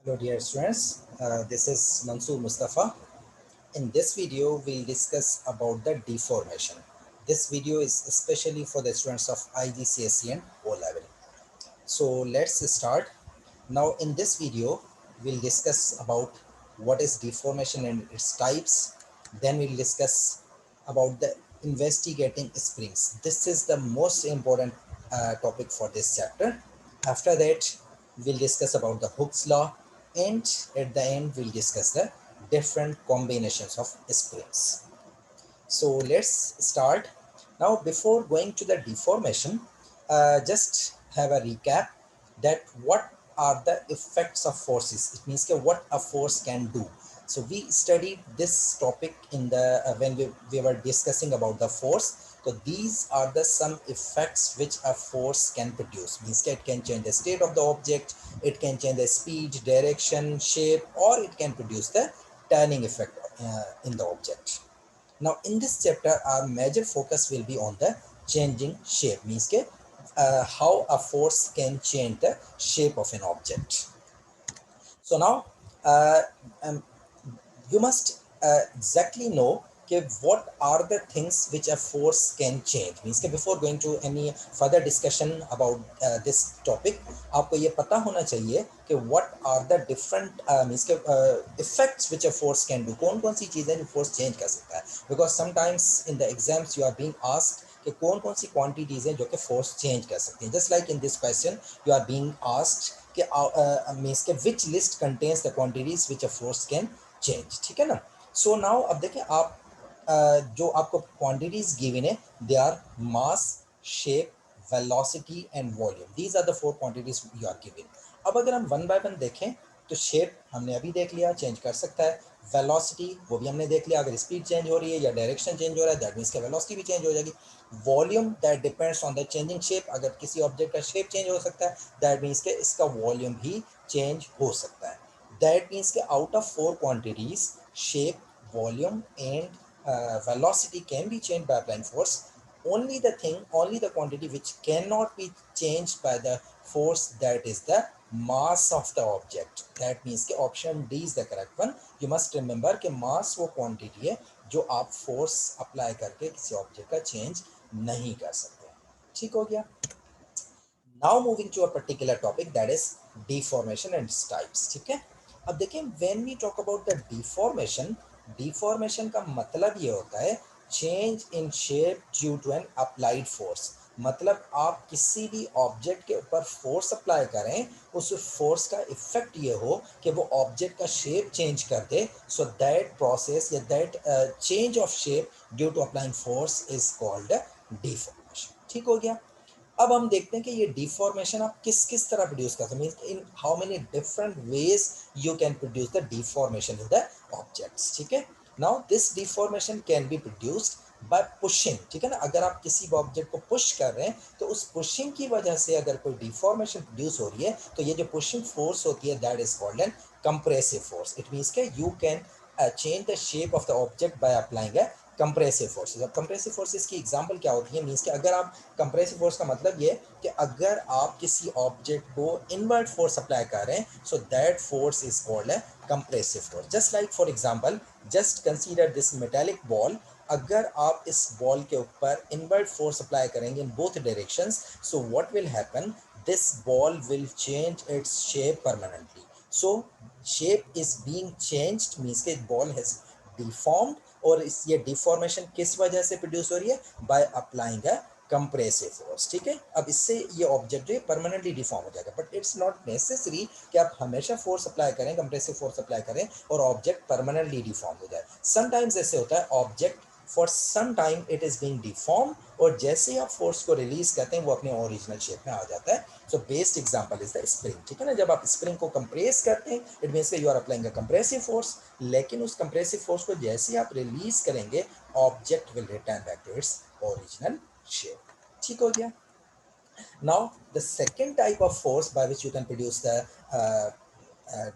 Hello dear students, this is Mansoor Mustafa. In this video, we'll discuss about the deformation. This video is especially for the students of IGCSE and O level. So let's start. Now in this video, we'll discuss about what is deformation and its types. Then we'll discuss about the investigating springs. This is the most important topic for this chapter. After that, we'll discuss about the Hooke's law, and at the end, we'll discuss the different combinations of springs. So let's start. Now, before going to the deformation, just have a recap that what are the effects of forces. It means what a force can do. So we studied this topic in the when we were discussing about the force. So these are the some effects which a force can produce. Means it can change the state of the object, it can change the speed, direction, shape, or it can produce the turning effect in the object. Now in this chapter, our major focus will be on the changing shape, means how a force can change the shape of an object. So now uh, um, you must exactly know what are the things which a force can change. Means before going to any further discussion about this topic, आपको ये पता होना चाहिए कि what are the different means effects which a force can do. कौन कौन सी चीजें जो force change कर सकता है, because sometimes in the exams you are being asked कि कौन कौन सी quantities हैं जो कि force change कर सकती हैं. Just like in this question you are being asked कि means which list contains the quantities which a force can change. ठीक है ना. सो नाउ अब देखें आप जो आपको क्वांटिटीज गिवन है, they are mass, shape, velocity and volume. These are the four quantities you are given. अब अगर हम वन बाय वन देखें तो शेप हमने अभी देख लिया, चेंज कर सकता है. वेलोसिटी वो भी हमने देख लिया, अगर स्पीड चेंज हो रही है या डायरेक्शन चेंज हो रहा है दैट मीन्स का वेलोसिटी भी चेंज हो जाएगी. Volume that depends on the changing shape. अगर किसी ऑब्जेक्ट का शेप चेंज हो सकता है दैट मीन्स के इसका वॉल्यूम भी चेंज हो सकता है. That means that out of four quantities, shape, volume, and velocity can be changed by applying force. Only the quantity which cannot be changed by the force, that is the mass of the object. That means कि option D is the correct one. You must remember कि mass वो quantity है जो आप force apply करके किसी object का change नहीं कर सकते. ठीक हो गया. Now moving to a particular topic that is deformation and types. ठीक है. अब देखिए when we talk about the deformation, deformation का मतलब ये होता है change in shape due to an applied force. मतलब आप किसी भी ऑब्जेक्ट के ऊपर फोर्स अप्लाई करें, उस फोर्स का इफेक्ट ये हो कि वो ऑब्जेक्ट का शेप चेंज कर दे. सो दैट प्रोसेस या that change of shape due to applying force is called deformation. ठीक हो गया. अब हम देखते हैं कि ये डिफॉर्मेशन आप किस किस तरह प्रोड्यूस कर सकते हैं. Means in how many different ways you can produce the deformation in the objects. ठीक है. Now this deformation can be produced by pushing. ठीक है ना. अगर आप किसी ऑब्जेक्ट को पुश कर रहे हैं तो उस पुशिंग की वजह से अगर कोई डिफॉर्मेशन प्रोड्यूस हो रही है तो ये जो पुशिंग फोर्स होती है that is called an compressive force. It means के you can change the shape of the object by applying a compressive forces. अब कंप्रेसिव फोर्सेस की एग्जांपल क्या होती है. मींस कि अगर आप कंप्रेसिव फोर्स का मतलब ये कि अगर आप किसी ऑब्जेक्ट को इनवर्ट फोर्स अप्लाई कर रहे हैं so that force is called A compressive force. Just like for example just consider this metallic ball. अगर आप इस बॉल के ऊपर इनवर्ट फोर्स अप्लाई करेंगे in both directions so what will happen, this ball will change its shape permanently. So shape is being changed means के ball has deformed. और इस ये डिफॉर्मेशन किस वजह से प्रोड्यूस हो रही है, bye applying a compressive force. ठीक है. अब इससे ये ऑब्जेक्ट जो है परमानेंटली डिफॉर्म हो जाएगा. बट इट्स नॉट नेसेसरी कि आप हमेशा फोर्स अप्लाई करें, कंप्रेसिव फोर्स अप्लाई करें और ऑब्जेक्ट परमानेंटली डिफॉर्म हो जाए. समटाइम्स ऐसे होता है object for some time it is being deform और जैसे ही आप फोर्स को रिलीज करते हैं वो अपने ओरिजिनल शेप में आ जाता है. So best example is the spring. ठीक है ना. जब आप स्प्रिंग को कंप्रेस करते हैं it means you are applying a compressive force, लेकिन उस कंप्रेसिव फोर्स को जैसे ही आप रिलीज करेंगे object will return back to its original shape. ठीक हो गया. Now, the second type of force by which you can produce the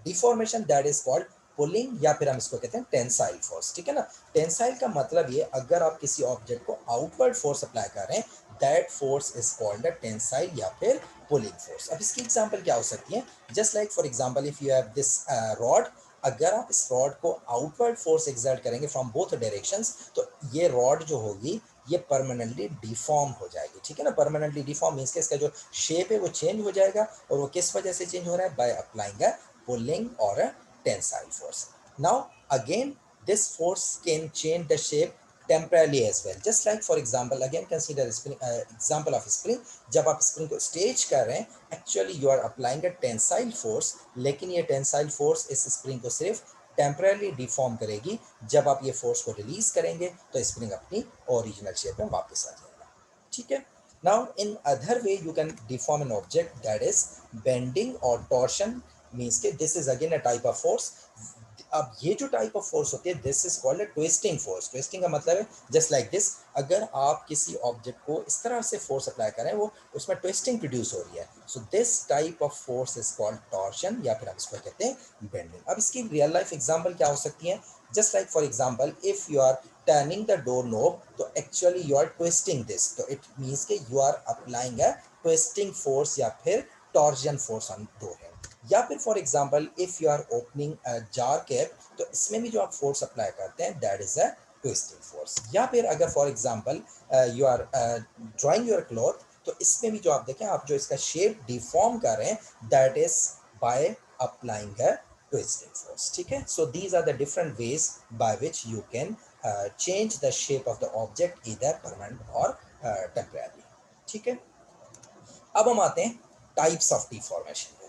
deformation that is called pulling या फिर हम इसको कहते हैं टेंसाइल फोर्स. ठीक है ना. टेंसाइल का मतलब ये अगर आप किसी ऑब्जेक्ट को आउटवर्ड फोर्स अप्लाई कर रहे हैं that force is called tensile या फिर पुलिंग फोर्स। अब इसकी एग्जांपल क्या हो सकती है? Just like for example if you have this rod, अगर आप इस रॉड को आउटवर्ड फोर्स एक्सर्ट करेंगे फ्रॉम बोथ डायरेक्शंस, तो ये रॉड जो होगी ये परमानेंटली डिफॉर्म हो जाएगी, ठीक है ना। परमानेंटली डिफॉर्म मीन्स के इसका जो शेप है वो चेंज हो जाएगा, और वो किस वजह से चेंज हो रहा है? बाय अप्लाइंग अ पुलिंग और a tensile force. Now again this force can change the shape temporarily as well, just like for example again consider spring, example of spring। जब आप स्प्रिंग को स्ट्रेच कर रहे हैं, actually you are applying a tensile force, लेकिन ये tensile force इस spring को सिर्फ टेम्परली डिफॉर्म करेगी। जब आप ये फोर्स को रिलीज करेंगे तो स्प्रिंग अपनी ओरिजिनल शेप में वापस आ जाएगा, ठीक है। Now in other way you can deform an object that is bending और टॉर्शन, मीन्स के this is again a type of force. अब ये जो टाइप ऑफ फोर्स होती है this is called a twisting force. Twisting का मतलब है जस्ट लाइक दिस, अगर आप किसी ऑब्जेक्ट को इस तरह से फोर्स अप्लाई करें वो उसमें ट्विस्टिंग प्रोड्यूस हो रही है, so this type of force is called torsion, या फिर हम इसको कहते हैं बेंडिंग। अब इसकी रियल लाइफ एग्जांपल क्या हो सकती है? Just like for example if you are turning the door knob, तो actually you are twisting this, तो इट मीन्स के you are applying a twisting force या फिर torsion force on door hand. या फिर for example if you are opening a jar cap, तो इसमें भी जो आप फोर्स अप्लाई करते हैं that is a twisting force. या फिर अगर for example you are drawing your cloth, तो इसमें भी जो आप देखें आप जो इसका शेप डिफॉर्म कर रहे हैं that is by applying a twisting force, ठीक है। So these are the different ways by which you can change the shape of the object either permanent और टेम्परेरी, ठीक है। अब हम आते हैं टाइप्स ऑफ डिफॉर्मेशन पे।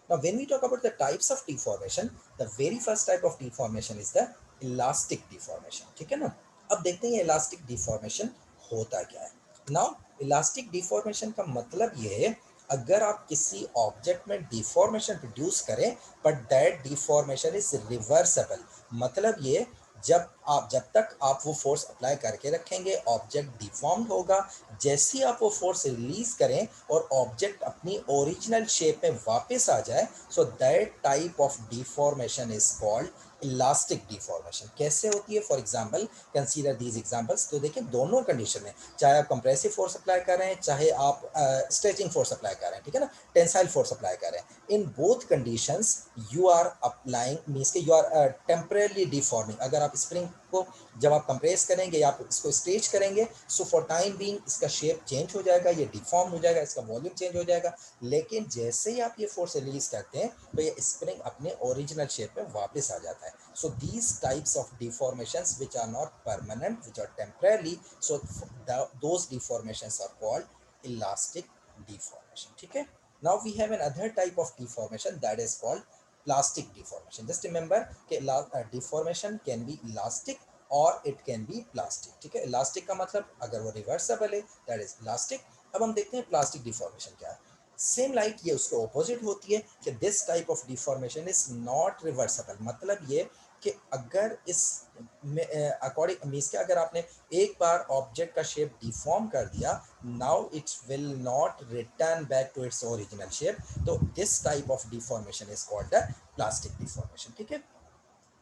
Now when we talk about the types of deformation, the very first type of deformation is the elastic deformation, ठीक है ना। अब देखते हैं ये elastic deformation होता क्या है। Now elastic deformation का मतलब ये है, अगर आप किसी ऑब्जेक्ट में डिफॉर्मेशन प्रोड्यूस करें but that deformation is reversible, मतलब ये जब तक आप वो फोर्स अप्लाई करके रखेंगे ऑब्जेक्ट डिफॉर्म्ड होगा, जैसे ही आप वो फोर्स रिलीज करें और ऑब्जेक्ट अपनी ओरिजिनल शेप में वापस आ जाए, so that type of deformation is called elastic deformation. कैसे होती है? For example consider these examples. तो देखिए दोनों कंडीशन में, चाहे आप कंप्रेसिव फोर्स अप्लाई कर रहे हैं, चाहे आप स्ट्रेचिंग फोर्स अप्लाई कर रहे हैं, ठीक है ना, टेंसाइल फोर्स अप्लाई कर रहे हैं, in both conditions you are applying means के यू आर टेम्परेली डिफॉर्मिंग। अगर आप स्प्रिंग को जब आप कंप्रेस करेंगे या आप इसको स्ट्रेच करेंगे, सो फॉर टाइम बीइंग इसका शेप चेंज हो जाएगा, ये डिफॉर्म हो जाएगा, इसका वॉल्यूम चेंज हो जाएगा, लेकिन जैसे ही आप ये फोर्स रिलीज करते हैं तो ये स्प्रिंग अपने ओरिजिनल शेप में वापस आ जाता है। So these types of deformations which are not permanent, which are temporary, so those deformations are called elastic deformation, ठीक है। Now we have another type of deformation that is called plastic deformation. Just remember कि deformation can be elastic or it can be plastic, ठीक है। elastic का मतलब अगर वो reversible है that is elastic। अब हम देखते हैं plastic deformation क्या है। सेम लाइक ये उसके ऑपोजिट होती है कि this type of deformation is not reversible, मतलब ये कि अगर इस अकॉर्डिंग मीन्स के अगर आपने एक बार ऑब्जेक्ट का शेप डिफॉर्म कर दिया, now it will not return back to its original shape, तो this type of deformation is called the plastic deformation, ठीक है।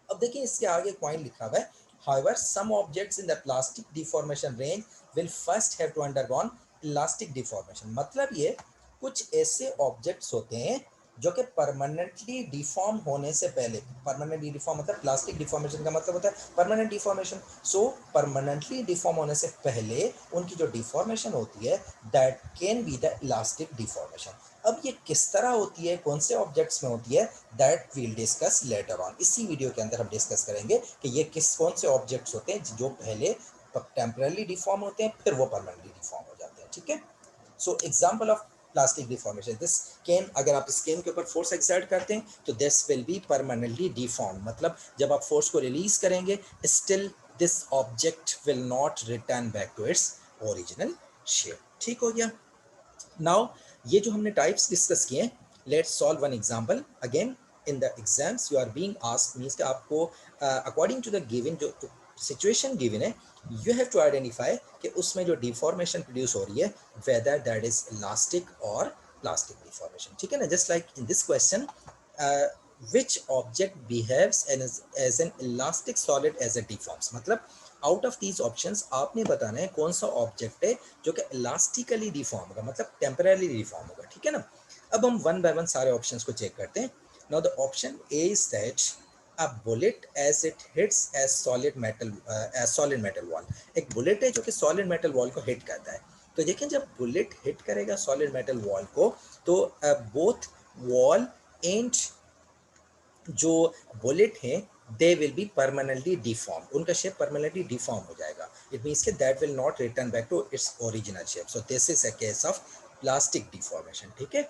अब देखिए इसके आगे पॉइंट लिखा हुआ है, however some objects in the plastic deformation range will first have to undergo elastic deformation। मतलब ये कुछ ऐसे ऑब्जेक्ट्स होते हैं जो कि परमानेंटली डिफॉर्म होने से पहले, परमानेंटली डिफॉर्म मतलब प्लास्टिक डिफॉर्मेशन का मतलब होता है परमानेंट डिफॉर्मेशन, सो परमानेंटली डिफॉर्म होने से पहले उनकी जो डिफॉर्मेशन होती है that can be the elastic deformation. अब ये किस तरह होती है, कौन से ऑब्जेक्ट्स में होती है, that we'll discuss later on. इसी वीडियो के अंदर हम डिस्कस करेंगे कि ये कौन से ऑब्जेक्ट्स होते हैं जो पहले टेम्पररी डिफॉर्म होते हैं फिर वो परमानेंटली डिफॉर्म हो जाते हैं, ठीक है। So example of plastic deformation, this can, अगर आप इस कैन के ऊपर फोर्स एक्सर्ट करते हैं तो this will be permanently deform, मतलब जब आप फोर्स को रिलीज करेंगे still this object will not return back to its original shape, ठीक हो गया। नाउ ये जो हमने टाइप्स डिस्कस किए, let's solve one example. Again in the exams you are being asked means कि आपको अकॉर्डिंग टू द गिवन जो सिचुएशन गिवन है, यू हैव टू आइडेंटिफाई कि उसमें जो डिफॉर्मेशन प्रोड्यूस हो रही है वेदर दैट इज इलास्टिक और प्लास्टिक डिफॉर्मेशन, ठीक है ना। Just like in this question, which object behaves as an elastic solid as a deforms, मतलब आउट ऑफ दीज ऑप्शंस आपने बताना है कौन सा ऑब्जेक्ट है जो कि इलास्टिकली डिफॉर्म होगा, मतलब टेम्पररी डिफॉर्म होगा, ठीक है ना। अब हम वन बाय वन सारे ऑप्शंस को चेक करते हैं. Now the option A is that a bullet as it hits as solid metal wall. एक बुलेट है जो कि सॉलिड मेटल वॉल को हिट करता है. तो देखें जब बुलेट हिट करेगा सॉलिड मेटल वॉल को तो बोथ वॉल एंड जो बुलेट है they will be permanently deform. उनका शेप परमानेंटली डिफॉर्म हो जाएगा. इट मीन्स के that will not return back to its original shape. So this is a case of plastic deformation. ठीक है.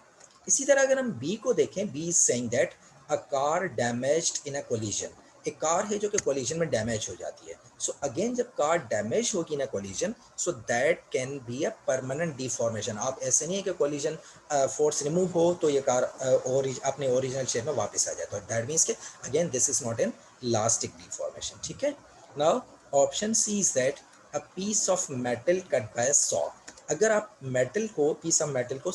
इसी तरह अगर हम बी को देखें, B is saying that a car damaged in a collision. एक कार है जो कि कोलिजन में डैमेज हो जाती है. सो अगेन जब कार डैमेज होगी ना collision, so that can be a permanent deformation. आप ऐसे नहीं है कि कोलिजन फोर्स रिमूव हो तो ये कार अपने ओरिजिनल शेप में वापस आ जाए. तो दैट मीन्स के again this is not an elastic deformation. ठीक है. Now option C is that a piece of metal cut by saw. अगर आप मेटल को पीस ऑफ मेटल को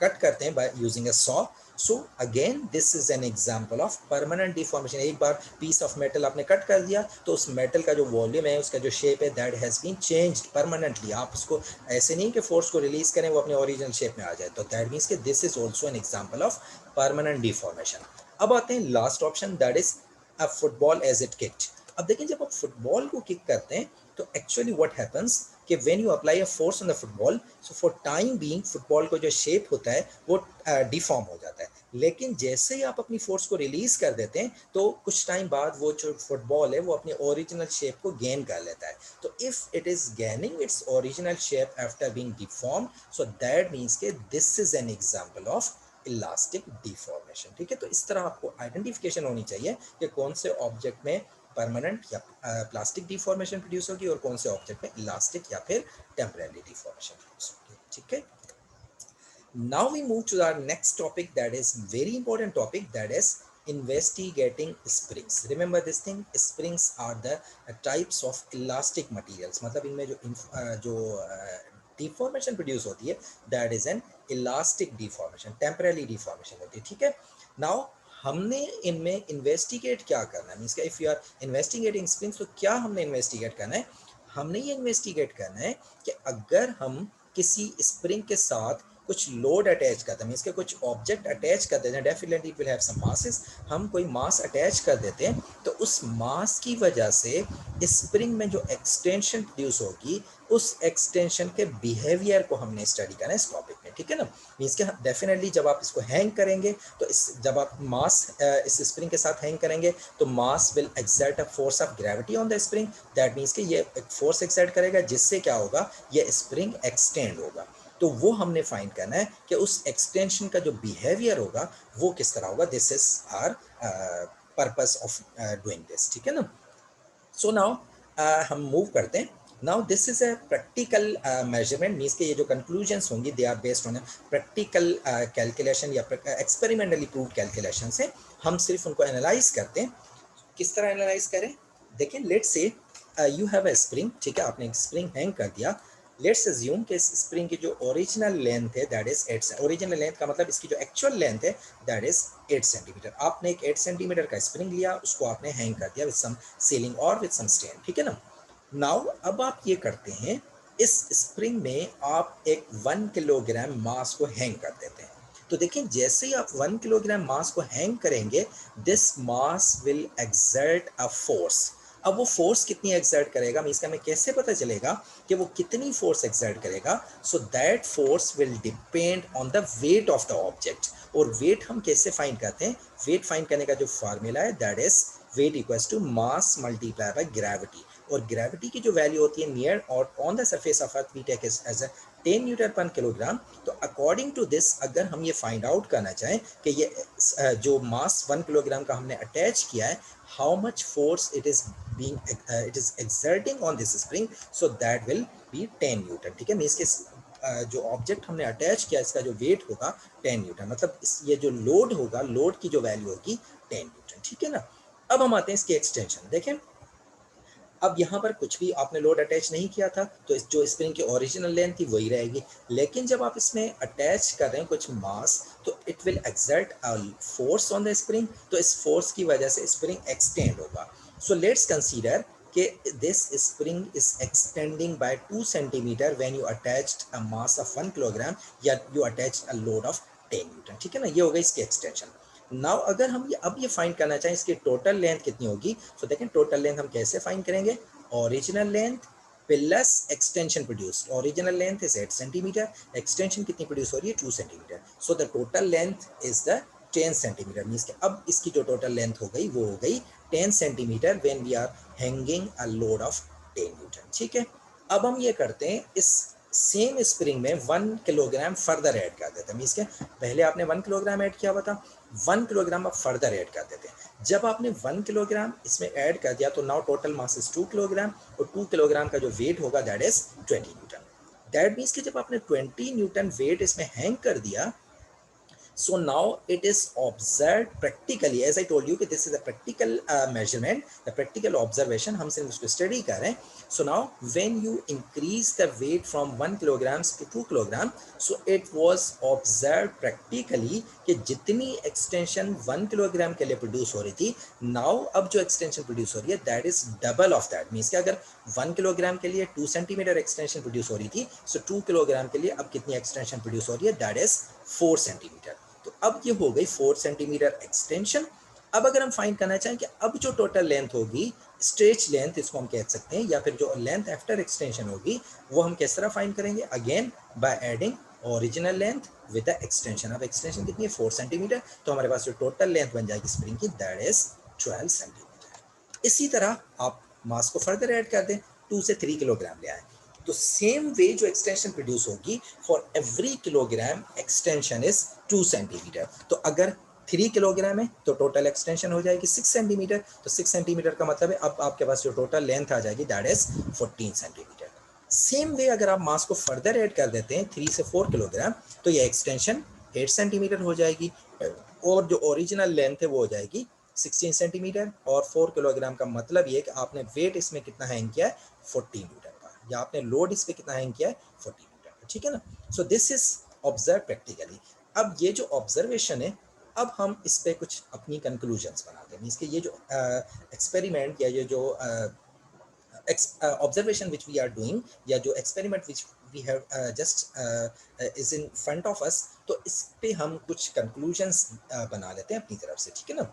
कट करते हैं by using a saw, so again this is an example of permanent deformation. एक बार पीस ऑफ मेटल आपने cut कर दिया तो उस मेटल का जो वॉल्यूम है, उसका जो शेप है, that has been changed permanently. आप उसको ऐसे नहीं कि फोर्स को रिलीज करें वो अपने ओरिजिनल शेप में आ जाए. तो दैट मीन्स कि this is also an example of permanent deformation. अब आते हैं last option, that is a football as it kicked. अब देखिए जब आप फुटबॉल को किक करते हैं तो एक्चुअली व्हाट हैपेंस कि when you apply a force on the football, so for time being football को जो शेप होता है वो डिफॉर्म हो जाता है. लेकिन जैसे ही आप अपनी फोर्स को रिलीज कर देते हैं तो कुछ टाइम बाद वो जो फुटबॉल है वो अपने ओरिजिनल शेप को गेन कर लेता है. तो if it is gaining its original shape after being deform, so that means के this is an example of elastic deformation. ठीक है. तो इस तरह आपको आइडेंटिफिकेशन होनी चाहिए कि कौन से ऑब्जेक्ट में परमानेंट या प्लास्टिक डिफॉर्मेशन प्रोड्यूस होगी और कौन से ऑब्जेक्ट में इलास्टिक या फिर टेम्परेरी डिफॉर्मेशन प्रोड्यूस होगी. ठीक है. Now we move to our next topic, that is very important topic, that is investigating springs. Remember this thing, springs are the types of elastic materials. मतलब इनमें जो deformation produce होती है that is an elastic deformation, temporary deformation होती है. ठीक है. Now हमने इनमें इन्वेस्टिगेट क्या करना है, मीन्स का if you are investigating springs तो क्या हमने इन्वेस्टिगेट करना है. हमने ये इन्वेस्टिगेट करना है कि अगर हम किसी स्प्रिंग के साथ कुछ लोड अटैच करते हैं, मीन्स के कुछ ऑब्जेक्ट अटैच कर देते हैं, definitely it will have some masses. हम कोई मास अटैच कर देते हैं तो उस मास की वजह से स्प्रिंग में जो एक्सटेंशन प्रोड्यूस होगी उस एक्सटेंशन के बिहेवियर को हमने स्टडी करना है इस टॉपिक में. ठीक है ना. मीन्स के डेफिनेटली जब आप इसको हैंग करेंगे तो जब आप मास इस स्प्रिंग के साथ हैंग करेंगे तो mass will exert a force of gravity on the spring. That means कि ये एक फोर्स एक्सर्ट करेगा जिससे क्या होगा, ये स्प्रिंग एक्सटेंड होगा. तो वो हमने फाइंड करना है कि उस एक्सटेंशन का जो बिहेवियर होगा वो किस तरह होगा. This is our purpose of doing this. ठीक है ना. सो नाउ हम मूव करते हैं. Now this is a practical measurement, means के ये जो कंक्लूजन्स होंगी they are based on practical calculation या एक्सपेरिमेंटली प्रूव्ड कैलकुलेशन से. हम सिर्फ उनको एनालाइज करते हैं. किस तरह एनालाइज करें. देखिए let's say you have a spring. ठीक है. आपने एक स्प्रिंग हैंग कर दिया. लेट्स अज्यूम कि इस स्प्रिंग की जो ओरिजिनल लेंथ है दैट इज 8. ओरिजिनल लेंथ का मतलब इसकी जो एक्चुअल लेंथ है दैट इज 8 सेंटीमीटर. आपने एक 8 सेंटीमीटर का स्प्रिंग लिया, उसको आपने हैंग कर दिया विद सम सीलिंग और विद सम स्टैंड. ठीक है ना. नाउ अब आप ये करते हैं, इस स्प्रिंग में आप एक 1 किलोग्राम मास को हैंग कर देते हैं. तो देखिए जैसे ही आप 1 किलोग्राम मास को हैंग करेंगे this mass will exert a force. अब वो फोर्स कितनी एक्सर्ट करेगा, मींस का हमें कैसे पता चलेगा कि वो कितनी फोर्स एक्सर्ट करेगा. So that force will depend on the weight of the object. और वेट हम कैसे फाइंड करते हैं, वेट फाइंड करने का जो फार्मूला है that is weight equals to mass multiply by gravity. और ग्रेविटी की जो वैल्यू होती है नियर और on the surface of earth we take as a 10 newton per kilogram. तो अकॉर्डिंग टू दिस अगर हम ये फाइंड आउट करना चाहें कि ये जो मास 1 किलोग्राम का हमने अटैच किया है how much force it is it is exerting on this spring, so that will B 10 newton. ठीक है. मींस के जो ऑब्जेक्ट हमने अटैच किया इसका जो वेट होगा 10 न्यूटन, मतलब ये जो लोड होगा, लोड की जो वैल्यू होगी 10 न्यूटन. ठीक है ना. अब हम आते हैं इसकी एक्सटेंशन. देखें अब यहाँ पर कुछ भी आपने लोड अटैच नहीं किया था तो इस जो स्प्रिंग की ओरिजिनल लेंथ थी वही रहेगी. लेकिन जब आप इसमें अटैच कर रहे हैं कुछ मास तो it will exert a force on the spring. तो इस फोर्स की वजह से स्प्रिंग एक्सटेंड होगा. सो लेट्स कंसीडर कि this spring is extending by 2 centimeter when you attached a mass of 1 kilogram, yet you attached a load of 10 newton, ठीक है ना, ये होगा इसकी एक्सटेंशन। नाउ अगर हम ये फाइंड करना चाहें इसकी टोटल लेंथ कितनी होगी, तो देखें टोटल लेंथ हम कैसे फाइंड करेंगे, original length plus extension produced, original length is 8 centimetre, extension कितनी प्रोड्यूस हो रही है 2 centimetre, so the total length is the 10 centimetre, means कि अब इसकी जो टोटल लेंथ हो गई वो हो गई 10 centimetre when we are hanging a load of 10 newton, ठीक है। अब हम ये करते हैं, इस सेम स्प्रिंग में 1 किलोग्राम फर्दर ऐड कर देते हैं, मीन्स के पहले आपने 1 किलोग्राम ऐड किया हुआ था, 1 किलोग्राम अब फर्दर ऐड कर देते हैं। जब आपने 1 किलोग्राम इसमें ऐड कर दिया तो now total mass is 2 kilogram, और 2 किलोग्राम का जो वेट होगा that is 20 Newton. That means कि जब आपने 20 न्यूटन वेट इसमें हैंग कर दिया, so now it is observed practically, as I told you कि this is a practical measurement, the practical observation, हम सिर्फ उसको स्टडी कर रहे हैं। so now when you increase the weight from 1 kilograms to 2 kilogram, so it was observed practically कि जितनी extension 1 kilogram के लिए प्रोड्यूस हो रही थी, नाउ अब जो एक्सटेंशन प्रोड्यूस हो रही है that is double of that, means कि अगर 1 किलोग्राम के लिए 2 सेंटीमीटर एक्सटेंशन प्रोड्यूस हो रही थी, सो 2 किलोग्राम के लिए अब कितनी एक्सटेंशन प्रोड्यूस हो रही है, दैट इज 4 सेंटीमीटर। तो अब ये हो गई 4 सेंटीमीटर एक्सटेंशन। अब अगर हम फाइंड करना चाहें कि अब जो टोटल लेंथ होगी, स्ट्रेच लेंथ इसको हम कह सकते हैं, या फिर जो लेंथ आफ्टर एक्सटेंशन होगी वो हम किस तरह फाइंड करेंगे, again by adding original length with the extension. अब एक्सटेंशन कितनी है 4 सेंटीमीटर, तो हमारे पास जो टोटल लेंथ बन जाएगी स्प्रिंग की दैट इज 12 सेंटीमीटर। इसी तरह आप मास को फर्दर ऐड कर दें, 2 से 3 किलोग्राम ले आए, तो सेम वे जो एक्सटेंशन प्रोड्यूस होगी for every kilogram extension is 2 centimetre. तो अगर 3 किलोग्राम है तो टोटल एक्सटेंशन हो जाएगी 6 सेंटीमीटर, तो 6 सेंटीमीटर का मतलब है अब आपके पास जो टोटल लेंथ आ जाएगी that is 14 centimetre. Same way अगर आप मास को फर्दर ऐड कर देते हैं 3 से 4 किलोग्राम, तो ये एक्सटेंशन 8 सेंटीमीटर हो जाएगी, और जो ओरिजिनल लेंथ है वो हो जाएगी 16 सेंटीमीटर, और 4 किलोग्राम का मतलब ये कि आपने वेट इसमें कितना हैंग किया है 14 न्यूटन का, या आपने लोड इस पे कितना हैंग किया है 14 न्यूटन का, ठीक है ना। So this is observe practically. अब ये जो ऑब्जर्वेशन है, अब हम इस पे कुछ अपनी कंक्लूजन्स बनाते हैं, मीन्स कि ये जो एक्सपेरिमेंट या ये जो observation which we are doing, या जो experiment which we have just is in front of us, तो इस पे हम कुछ conclusions बना लेते हैं अपनी तरफ से, ठीक है ना।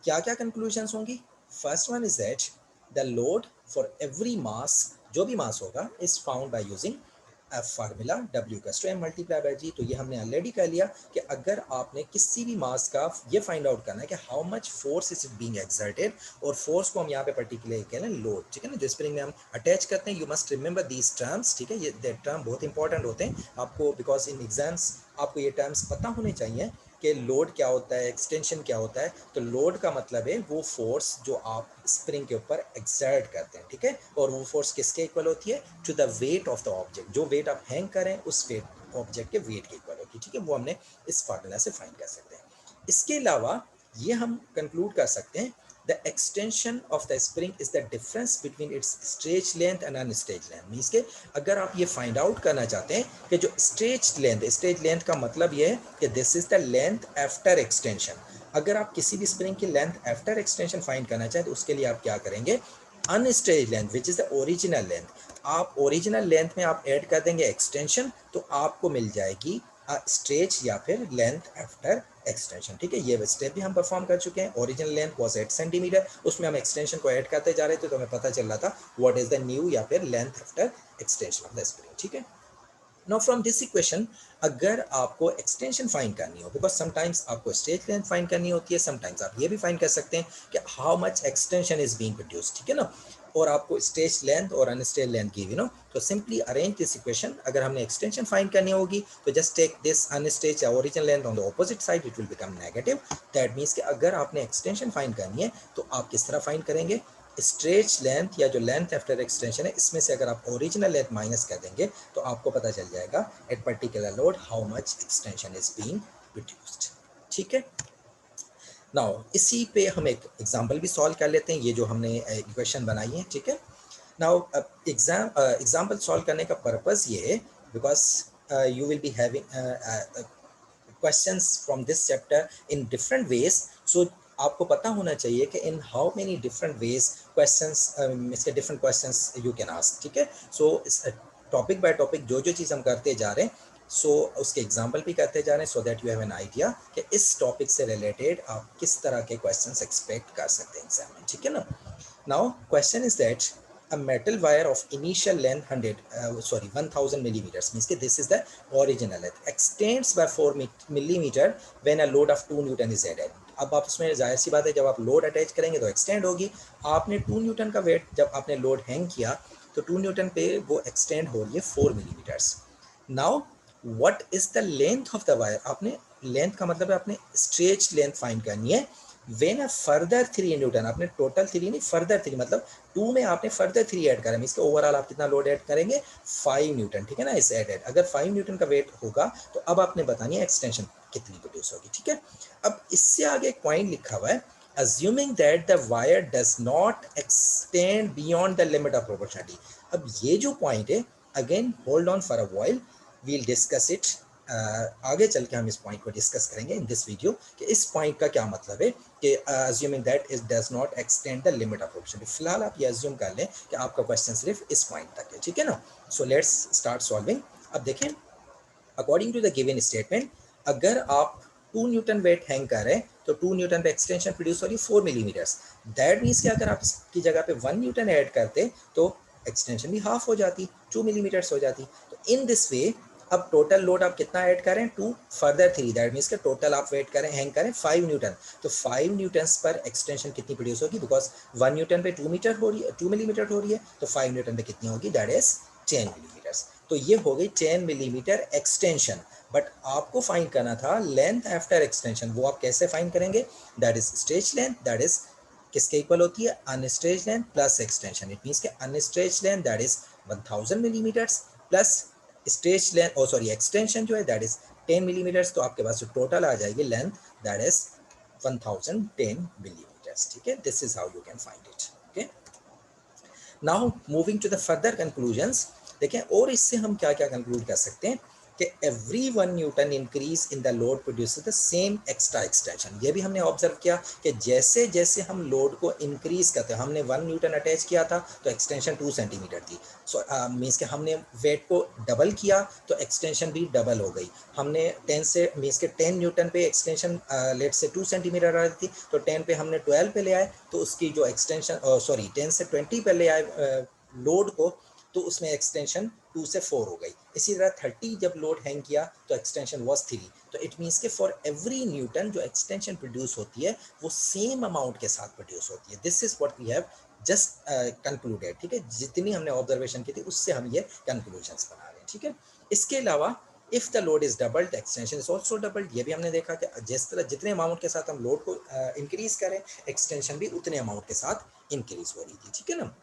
क्या क्या conclusions होंगी, first one is that the load for every mass, जो भी मास होगा, is found by using formula W का स्ट्रेन मल्टीप्लाई बाय G। तो ये हमने ऑलरेडी कर लिया कि अगर आपने किसी भी मास का ये फाइंड आउट करना है कि how much force is being exerted, और फोर्स को हम यहाँ पे पर्टिकुलर कह रहे हैं लोड, ठीक है ना, जो स्प्रिंग में हम अटैच करते हैं, you must remember these terms, ठीक है, ये टर्म बहुत इंपॉर्टेंट होते हैं आपको, बिकॉज इन एग्जाम्स आपको ये टर्म्स पता होने चाहिए कि लोड क्या होता है, एक्सटेंशन क्या होता है। तो लोड का मतलब है वो फोर्स जो आप स्प्रिंग के ऊपर एक्सर्ट करते हैं, ठीक है, और वो फोर्स किसके इक्वल होती है, to the weight of the object, जो वेट आप हैंग करें उस वेट ऑब्जेक्ट के वेट के इक्वल होती है, ठीक है, वो हमने इस फार्मूला से फाइंड कर सकते हैं। इसके अलावा ये हम कंक्लूड कर सकते हैं the extension of the spring is the difference between its stretch length and unstretched length, means के अगर आप ये फाइंड आउट करना चाहते हैं कि जो स्ट्रेच लेंथ का मतलब ये है कि this is the length after extension. अगर आप किसी भी स्प्रिंग की लेंथ आफ्टर एक्सटेंशन फाइंड करना चाहें तो उसके लिए आप क्या करेंगे, unstretched length which is the original length, आप ओरिजिनल लेंथ में आप ऐड कर देंगे एक्सटेंशन, तो आपको मिल जाएगी स्ट्रेच या फिर लेंथ आफ्टर एक्सटेंशन, ठीक है। ये स्टेप भी हम परफॉर्म कर चुके हैं, ओरिजिनल लेंथ वाज 8 सेंटीमीटर, उसमें हम एक्सटेंशन को ऐड करते जा रहे थे, तो हमें पता चल रहा था व्हाट इज द न्यू या फिर length after extension of the spring, ठीक है। नाउ फ्रॉम दिस इक्वेशन, अगर आपको एक्सटेंशन फाइंड करनी हो, बिकॉज समटाइम्स आपको स्ट्रेच लेंथ फाइंड करनी होती है, समटाइम्स आप ये भी फाइंड कर सकते हैं कि how much extension is being produce, ठीक है ना, और आपको स्ट्रेच लेंथ और unstretched length give, you know, तो सिंपली अरेंज दिस इक्वेशन। अगर हमने एक्सटेंशन फाइंड करनी होगी तो जस्ट टेक दिस अनस्ट्रेच या original length on the opposite side, it will become negative. That means कि अगर आपने एक्सटेंशन फाइंड करनी है तो आप किस तरह फाइंड करेंगे, स्ट्रेच लेंथ या जो लेंथ आफ्टर एक्सटेंशन है इसमें से अगर आप ओरिजिनल लेंथ माइनस कर देंगे तो आपको पता चल जाएगा at particular load how much extension is being produced, ठीक है। नाउ इसी पे हम एक एग्जांपल भी सॉल्व कर लेते हैं, ये जो हमने इक्वेशन बनाई है, ठीक है। नाउ एग्जांपल सॉल्व करने का पर्पस ये है because you will be having questions from this chapter in different ways, so आपको पता होना चाहिए कि in how many different ways questions इसके different questions you can ask, ठीक है। so टॉपिक बाय टॉपिक जो जो चीज़ हम करते जा रहे हैं सो उसके एग्जाम्पल भी करते जा रहे हैं, so that you have an idea कि इस टॉपिक से रिलेटेड आप किस तरह के क्वेश्चंस एक्सपेक्ट कर सकते हैं एग्जाम में, ठीक है ना। Now question is that a metal wire of initial length 1000 millimeters, means that this is the original length, extends by 4 millimeter when a load of 2 Newton is added. अब आप उसमें जाहिर सी बात है जब आप लोड अटैच करेंगे तो एक्सटेंड होगी। आपने 2 न्यूटन का वेट जब आपने लोड हैंग किया तो 2 न्यूटन पे वो एक्सटेंड हो रही है 4 millimetres. Now what is the length of the wire, आपने लेंथ का मतलब है आपने स्ट्रेच लेंथ फाइंड करनी है। वेन अ फर्दर 3 न्यूटन, आपने टोटल 3 नहीं फर्दर 3, मतलब 2 में आपने फर्दर 3 ऐड करा, इसके ओवरऑल आप कितना लोड ऐड करेंगे 5 न्यूटन, ठीक है ना, इस एडेड। अगर 5 न्यूटन का वेट होगा तो अब आपने बतानी है एक्सटेंशन कितनी प्रोड्यूस होगी, ठीक है। अब इससे आगे एक पॉइंट लिखा हुआ है, assuming that the wire does not extend beyond the limit of proportionality। अब ये जो पॉइंट है, again hold on for a while, we'll discuss it। आगे चल के हम इस पॉइंट को डिस्कस करेंगे इन दिस वीडियो कि इस पॉइंट का क्या मतलब है कि assuming that it does not extend the limit of proportionality। फिलहाल आप ये अज्यूम कर लें कि आपका क्वेश्चन सिर्फ इस पॉइंट तक है, ठीक है ना। So let's start solving. अब देखें, according to the given statement, अगर आप 2 न्यूटन वेट हैंग कर रहे हैं तो 2 न्यूटन पे एक्सटेंशन प्रोड्यूस हो रही है 4 मिलीमीटर्स। दैट मीन्स कि अगर आप इसकी जगह पे 1 न्यूटन ऐड करते तो एक्सटेंशन भी हाफ हो जाती, 2 मिलीमीटर्स हो जाती। तो इन दिस वे अब टोटल लोड आप कितना ऐड करें 2 फर्दर 3, दैट मीन्स के टोटल आप वेट करें हैंग करें 5 न्यूटन। तो 5 न्यूटन पर एक्सटेंशन कितनी प्रोड्यूस होगी, बिकॉज 1 न्यूटन पे 2 मीटर हो रही है, 2 मिलीमीटर हो रही है, तो 5 न्यूटन पे कितनी होगी, दैट इज 10 मिलीमीटर्स। तो ये हो गई 10 मिलीमीटर एक्सटेंशन। बट आपको फाइंड करना था लेंथ आफ्टर एक्सटेंशन, वो आप कैसे फाइंड करेंगे, that is stretch length, that is किसके इक्वल होती है, unstretch length plus extension. It means के unstretch length that is 1000 millimetres plus stretch length extension जो है दैट इज 10 मिलीमीटर्स। तो आपके पास जो टोटल आ जाएगी लेंथ दैट इज 1010 मिलीमीटर्स, ठीक है। This is how you can find it, okay. Now moving to the further conclusions, देखें और इससे हम क्या क्या कंक्लूड कर सकते हैं कि every 1 Newton increase in the load produces the same extra extension. ये भी हमने ऑब्जर्व किया कि जैसे जैसे हम लोड को इंक्रीज करते हैं, हमने 1 न्यूटन अटैच किया था तो एक्सटेंशन 2 सेंटीमीटर थी। सो मीन्स के हमने वेट को डबल किया तो एक्सटेंशन भी डबल हो गई। हमने 10 से मीन्स के 10 न्यूटन पे एक्सटेंशन लेट से 2 सेंटीमीटर आ रही थी, तो 10 पे हमने 12 पे ले आए तो उसकी जो एक्सटेंशन 10 से 20 पे ले आए लोड को, तो उसमें एक्सटेंशन 2 से 4 हो गई। इसी तरह 30 जब लोड हैंग किया तो एक्सटेंशन वाज 3। तो इट मीन्स के फॉर एवरी न्यूटन जो एक्सटेंशन प्रोड्यूस होती है वो सेम अमाउंट के साथ प्रोड्यूस होती है। This is what we have just concluded, ठीक है। जितनी हमने ऑब्जर्वेशन की थी उससे हम ये कंक्लूजन्स बना रहे हैं, ठीक है। इसके अलावा if the load is doubled extension is also doubled. ये भी हमने देखा कि जिस तरह जितने अमाउंट के साथ हम लोड को इंक्रीज करें एक्सटेंशन भी उतने अमाउंट के साथ इंक्रीज हो रही थी, ठीक है ना।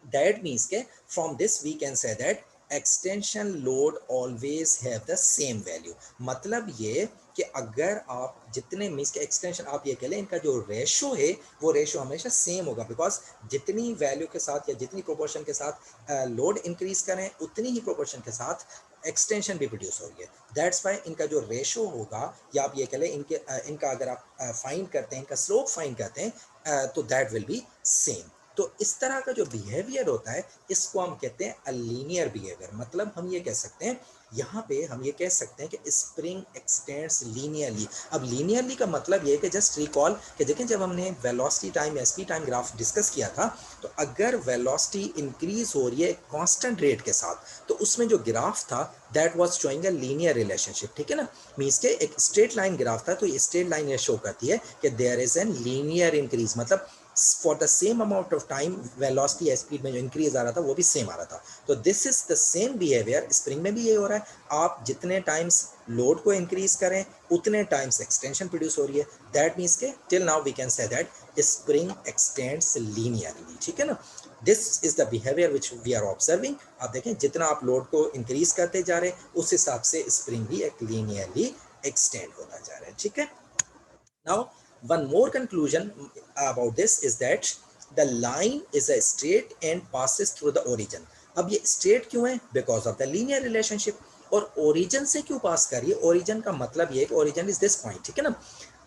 That means के from this we can say that extension load always have the same value। मतलब ये कि अगर आप जितने मीन्स के एक्सटेंशन आप ये कह लें इनका जो रेशो है वो रेशो हमेशा सेम होगा, बिकॉज जितनी वैल्यू के साथ या जितनी प्रोपोर्शन के साथ लोड इंक्रीज करें उतनी ही प्रोपोर्शन के साथ एक्सटेंशन भी प्रोड्यूस हो रही है। दैट्स वाई इनका जो रेशो होगा, या आप ये कह लें इनका अगर आप फाइंड करते हैं, इनका स्लोप फाइंड करते हैं तो दैट विल बी सेम। तो इस तरह का जो बिहेवियर होता है इसको हम कहते हैं अ लीनियर बिहेवियर। मतलब हम ये कह सकते हैं, यहाँ पे हम ये कह सकते हैं कि स्प्रिंग एक्सटेंड्स लीनियरली। अब लीनियरली का मतलब ये है कि जस्ट रिकॉल कि देखें जब हमने velocity time SP time graph discuss किया था, तो अगर वेलोसिटी इंक्रीज हो रही है कांस्टेंट रेट के साथ तो उसमें जो ग्राफ था that was showing a linear relationship, ठीक है ना। मींस के एक स्ट्रेट लाइन ग्राफ था, तो ये स्ट्रेट लाइन ये शो करती है कि there is an linear increase, मतलब for the same amount of time velocity या स्पीड में जो इंक्रीज आ रहा था वो भी सेम आ रहा था। तो this is the same behaviour spring में भी ये हो रहा है। आप जितने टाइम्स लोड को इंक्रीज करें उतने टाइम्स एक्सटेंशन प्रोड्यूस हो रही है। दैट मीन्स के till now we can say that spring extends linearly, ठीक है ना। This is the behaviour which we are observing. आप देखें जितना आप लोड को इंक्रीज करते जा रहे हैं उस हिसाब से स्प्रिंग भी एक लीनियरली एक्सटेंड होता जा रहा है, ठीक है। Now, one more conclusion about this is that the line is a straight and passes through the origin। अब ये straight क्यों है? Because of the linear relationship। और origin से क्यों पास कर रही है? origin का मतलब ये है कि origin is this point, ठीक है ना।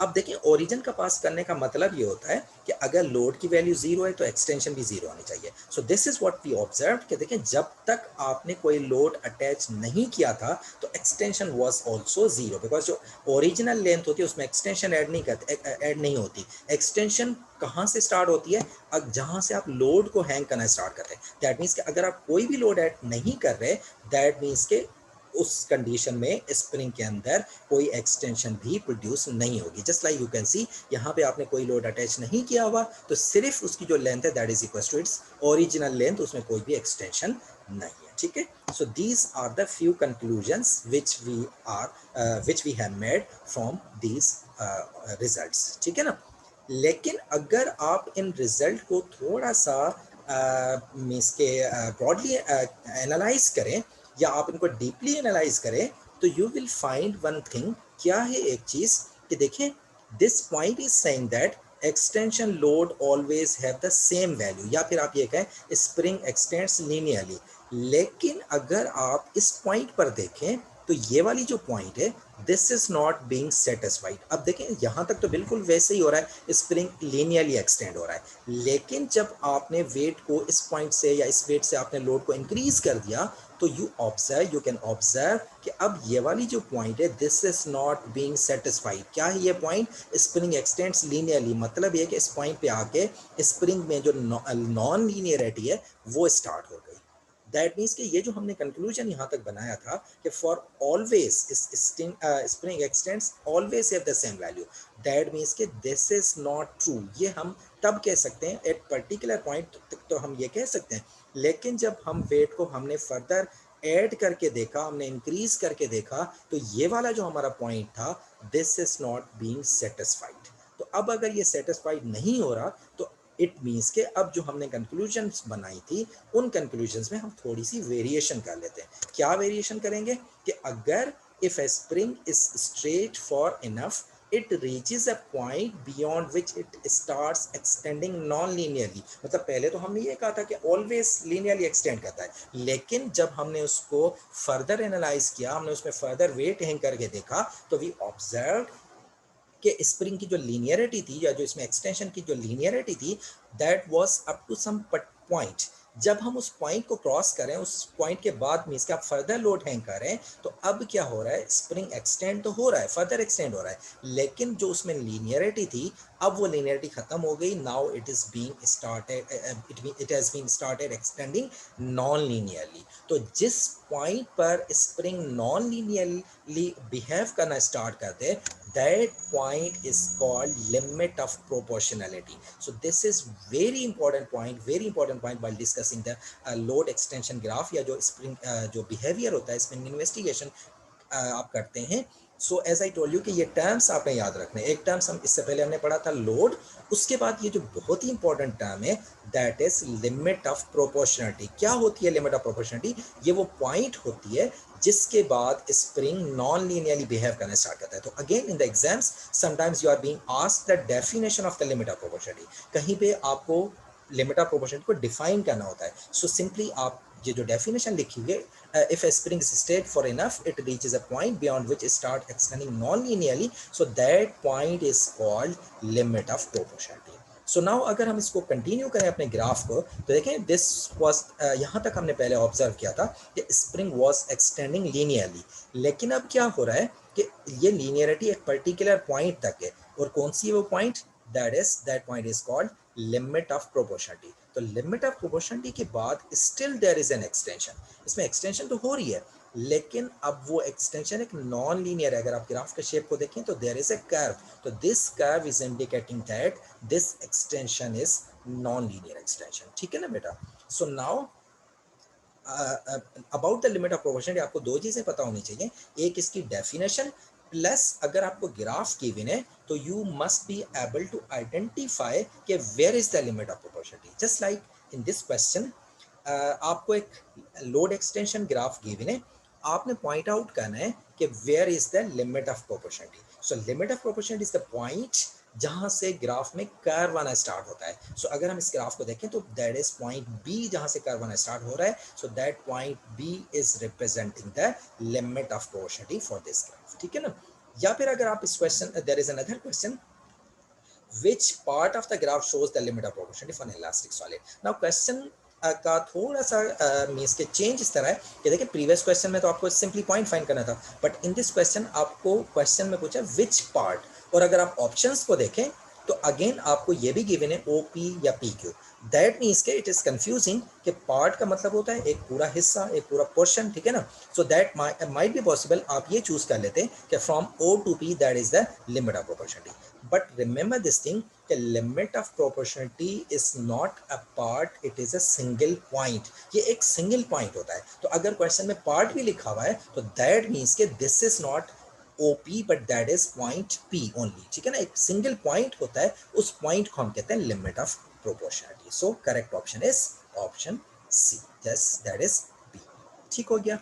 अब देखें ओरिजिन का पास करने का मतलब ये होता है कि अगर लोड की वैल्यू जीरो है तो एक्सटेंशन भी जीरो होनी चाहिए। So this is what we observe कि देखें जब तक आपने कोई लोड अटैच नहीं किया था तो extension was also zero, because जो ओरिजिनल लेंथ होती है उसमें एक्सटेंशन ऐड नहीं होती। एक्सटेंशन कहाँ से स्टार्ट होती है? जहाँ से आप लोड को हैंग करना स्टार्ट करते हैं। दैट मीन्स कि अगर आप कोई भी लोड ऐड नहीं कर रहे, दैट मीन्स के उस कंडीशन में स्प्रिंग के अंदर कोई एक्सटेंशन भी प्रोड्यूस नहीं होगी। जस्ट लाइक यू कैन सी यहाँ पे आपने कोई लोड अटैच नहीं किया हुआ तो सिर्फ उसकी जो लेंथ है that is equal to its original length, उसमें कोई भी एक्सटेंशन नहीं है। ठीक है, so these are the few conclusions which we have made from these results. ठीक है ना। लेकिन अगर आप इन रिजल्ट को थोड़ा सा मीन्स के ब्रॉडली एनालाइज करें या आप इनको डीपली एनालाइज करें तो you will find one thing. क्या है एक चीज कि देखें this point is saying that extension load always have the same value, या फिर आप ये कहें स्प्रिंग एक्सटेंड्स लीनियरली। लेकिन अगर आप इस पॉइंट पर देखें तो ये वाली जो पॉइंट है this is not being satisfied. अब देखें यहां तक तो बिल्कुल वैसे ही हो रहा है, स्प्रिंग लीनियरली एक्सटेंड हो रहा है। लेकिन जब आपने वेट को इस पॉइंट से या इस वेट से आपने लोड को इंक्रीज कर दिया तो यू कैन ऑब्जर्व कि अब ये वाली जो पॉइंट है this is not being satisfied. क्या है ये पॉइंट? स्प्रिंग एक्सटेंड्स लीनियरली, मतलब ये कि इस पॉइंट पे आके स्प्रिंग में जो नॉन लीनियरिटी है वो स्टार्ट हो गई। दैट मीन्स कि ये जो हमने कंक्लूजन यहाँ तक बनाया था कि for always spring x tends always have the same value, that means कि दिस इज नॉट ट्रू। ये हम तब कह सकते हैं एट पर्टिकुलर पॉइंट तक तो हम ये कह सकते हैं। लेकिन जब हम वेट को हमने फर्दर ऐड करके देखा, हमने इंक्रीज करके देखा तो ये वाला जो हमारा पॉइंट था this is not being satisfied. तो अब अगर ये सेटिस्फाइड नहीं हो रहा तो इट मीन्स के अब जो हमने कंक्लूजन्स बनाई थी उन कंक्लूजन्स में हम थोड़ी सी वेरिएशन कर लेते हैं। क्या वेरिएशन करेंगे कि अगर if A spring is straight for enough it reaches a point beyond which it starts extending non-linearly। मतलब पहले तो हमने ये कहा था कि always linearly extend करता है, लेकिन जब हमने उसको further analyze किया, हमने उसमें further weight hang करके देखा तो we observed कि स्प्रिंग की जो लीनियरिटी थी या जो इसमें एक्सटेंशन की जो लीनियरिटी थी that was up to some point. जब हम उस पॉइंट को क्रॉस करें, उस पॉइंट के बाद मींस कि आप फर्दर लोड हैंग करें तो अब क्या हो रहा है, स्प्रिंग एक्सटेंड तो हो रहा है, फर्दर एक्सटेंड हो रहा है, लेकिन जो उसमें लीनियरिटी थी अब वो लीनियरिटी खत्म हो गई। Now it is being started it has been started extending non linearly. तो जिस पॉइंट पर स्प्रिंग नॉन लीनियरली बिहेव करना स्टार्ट कर दे that point is called limit of proportionality. So this is very important point while discussing the load extension graph या जो spring जो behavior होता है spring investigation आप करते हैं। So as I told you कि ये टर्म्स आपने याद रखने। एक टर्म्स हम इससे पहले हमने पढ़ा था लोड, उसके बाद ये जो बहुत ही इंपॉर्टेंट टर्म है that is limit of proportionality. क्या होती है लिमिट ऑफ प्रोपोर्शनलिटी? ये वो पॉइंट होती है जिसके बाद स्प्रिंग नॉन लीनियरली बिहेव करना स्टार्ट करता है। तो again in the exams sometimes you are being asked the definition of the limit of proportionality. कहीं पे आपको लिमिट ऑफ प्रोपोर्शनलिटी को डिफाइन करना होता है। सो सिंपली आप ये जो डेफिनेशन लिखी हुई है, if a spring is stayed for enough it reaches a point beyond which it start extending non-linearly, so that point is called limit of proportionality. So now अगर हम इसको कंटिन्यू करें अपने ग्राफ को तो देखें दिस वाज यहाँ तक हमने पहले ऑब्जर्व किया था कि स्प्रिंग वाज एक्सटेंडिंग लीनियरली, लेकिन अब क्या हो रहा है कि ये लीनियरिटी एक पर्टिकुलर पॉइंट तक है। और कौन सी है वो point? That point is called limit of proportionality. तो लिमिट ऑफ प्रोपोर्शनलिटी के बाद still there is an extension. इसमें एक्सटेंशन तो हो रही है लेकिन अब वो एक्सटेंशन एक नॉन लीनियर है। अगर आप ग्राफ के शेप को देखें तो देयर इज ए कर्व, तो this curve is indicating that this extension is non linear extension. ठीक है ना बेटा। So now about the limit of proportionality आपको दो चीजें पता होनी चाहिए, एक इसकी डेफिनेशन प्लस अगर आपको ग्राफ गिवन है तो you must be able to identify कि where is the limit of proportionality. Just like in this question आपको एक लोड एक्सटेंशन ग्राफ गिवन है, आपने पॉइंट आउट करना है कि where is the limit of proportionality. So limit of proportionality is the point जहां से ग्राफ में कर्व आना स्टार्ट होता है। सो अगर हम इस ग्राफ को देखें तो दैट इज पॉइंट बी जहां से कर्व आना स्टार्ट हो रहा है। So that point B is representing the limit of proportionality for this graph. ठीक है ना। या फिर अगर आप इस question, there is another question, which part of the graph shows the limit of proportionality for an elastic solid. Now question का थोड़ा सा मीन्स के चेंज इस तरह है कि देखिए प्रीवियस क्वेश्चन में तो आपको सिंपली पॉइंट फाइंड करना था, बट इन दिस क्वेश्चन आपको क्वेश्चन में पूछा विच पार्ट, और अगर आप ऑप्शंस को देखें तो अगेन आपको ये भी गिवन है ओ पी या पी क्यू। दैट मीन्स के इट इज कंफ्यूजिंग कि पार्ट का मतलब होता है एक पूरा हिस्सा, एक पूरा पोर्शन, ठीक है ना। So that might be possible आप ये चूज कर लेते कि from O to P that is the limit of proportionality. But remember this thing, the limit of proportionality is not a part, it is a single point. ये एक single point होता है। तो अगर क्वेश्चन में पार्ट भी लिखा हुआ है तो that means कि this is not OP but that is point P only, ठीक है ना। एक सिंगल पॉइंट होता है, उस पॉइंट को हम कहते हैं limit of proportionality. So correct option is option C, yes that is B. ठीक हो गया।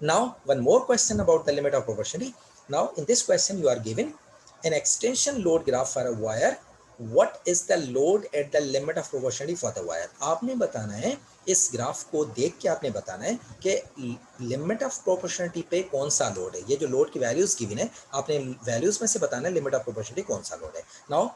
Now one more question about the limit of proportionality. Now in this question you are given an extension load graph for a wire. What is the load at the limit of proportionality for the wire? आपने बताना है, इस graph को देख के आपने बताना है कि लिमिट ऑफ प्रोपोर्शनलिटी पे कौन सा लोड है। ये जो लोड की वैल्यूज गिवन है, आपने वैल्यूज में से बताना है लिमिट ऑफ प्रोपोर्शनलिटी कौन सा लोड है। Now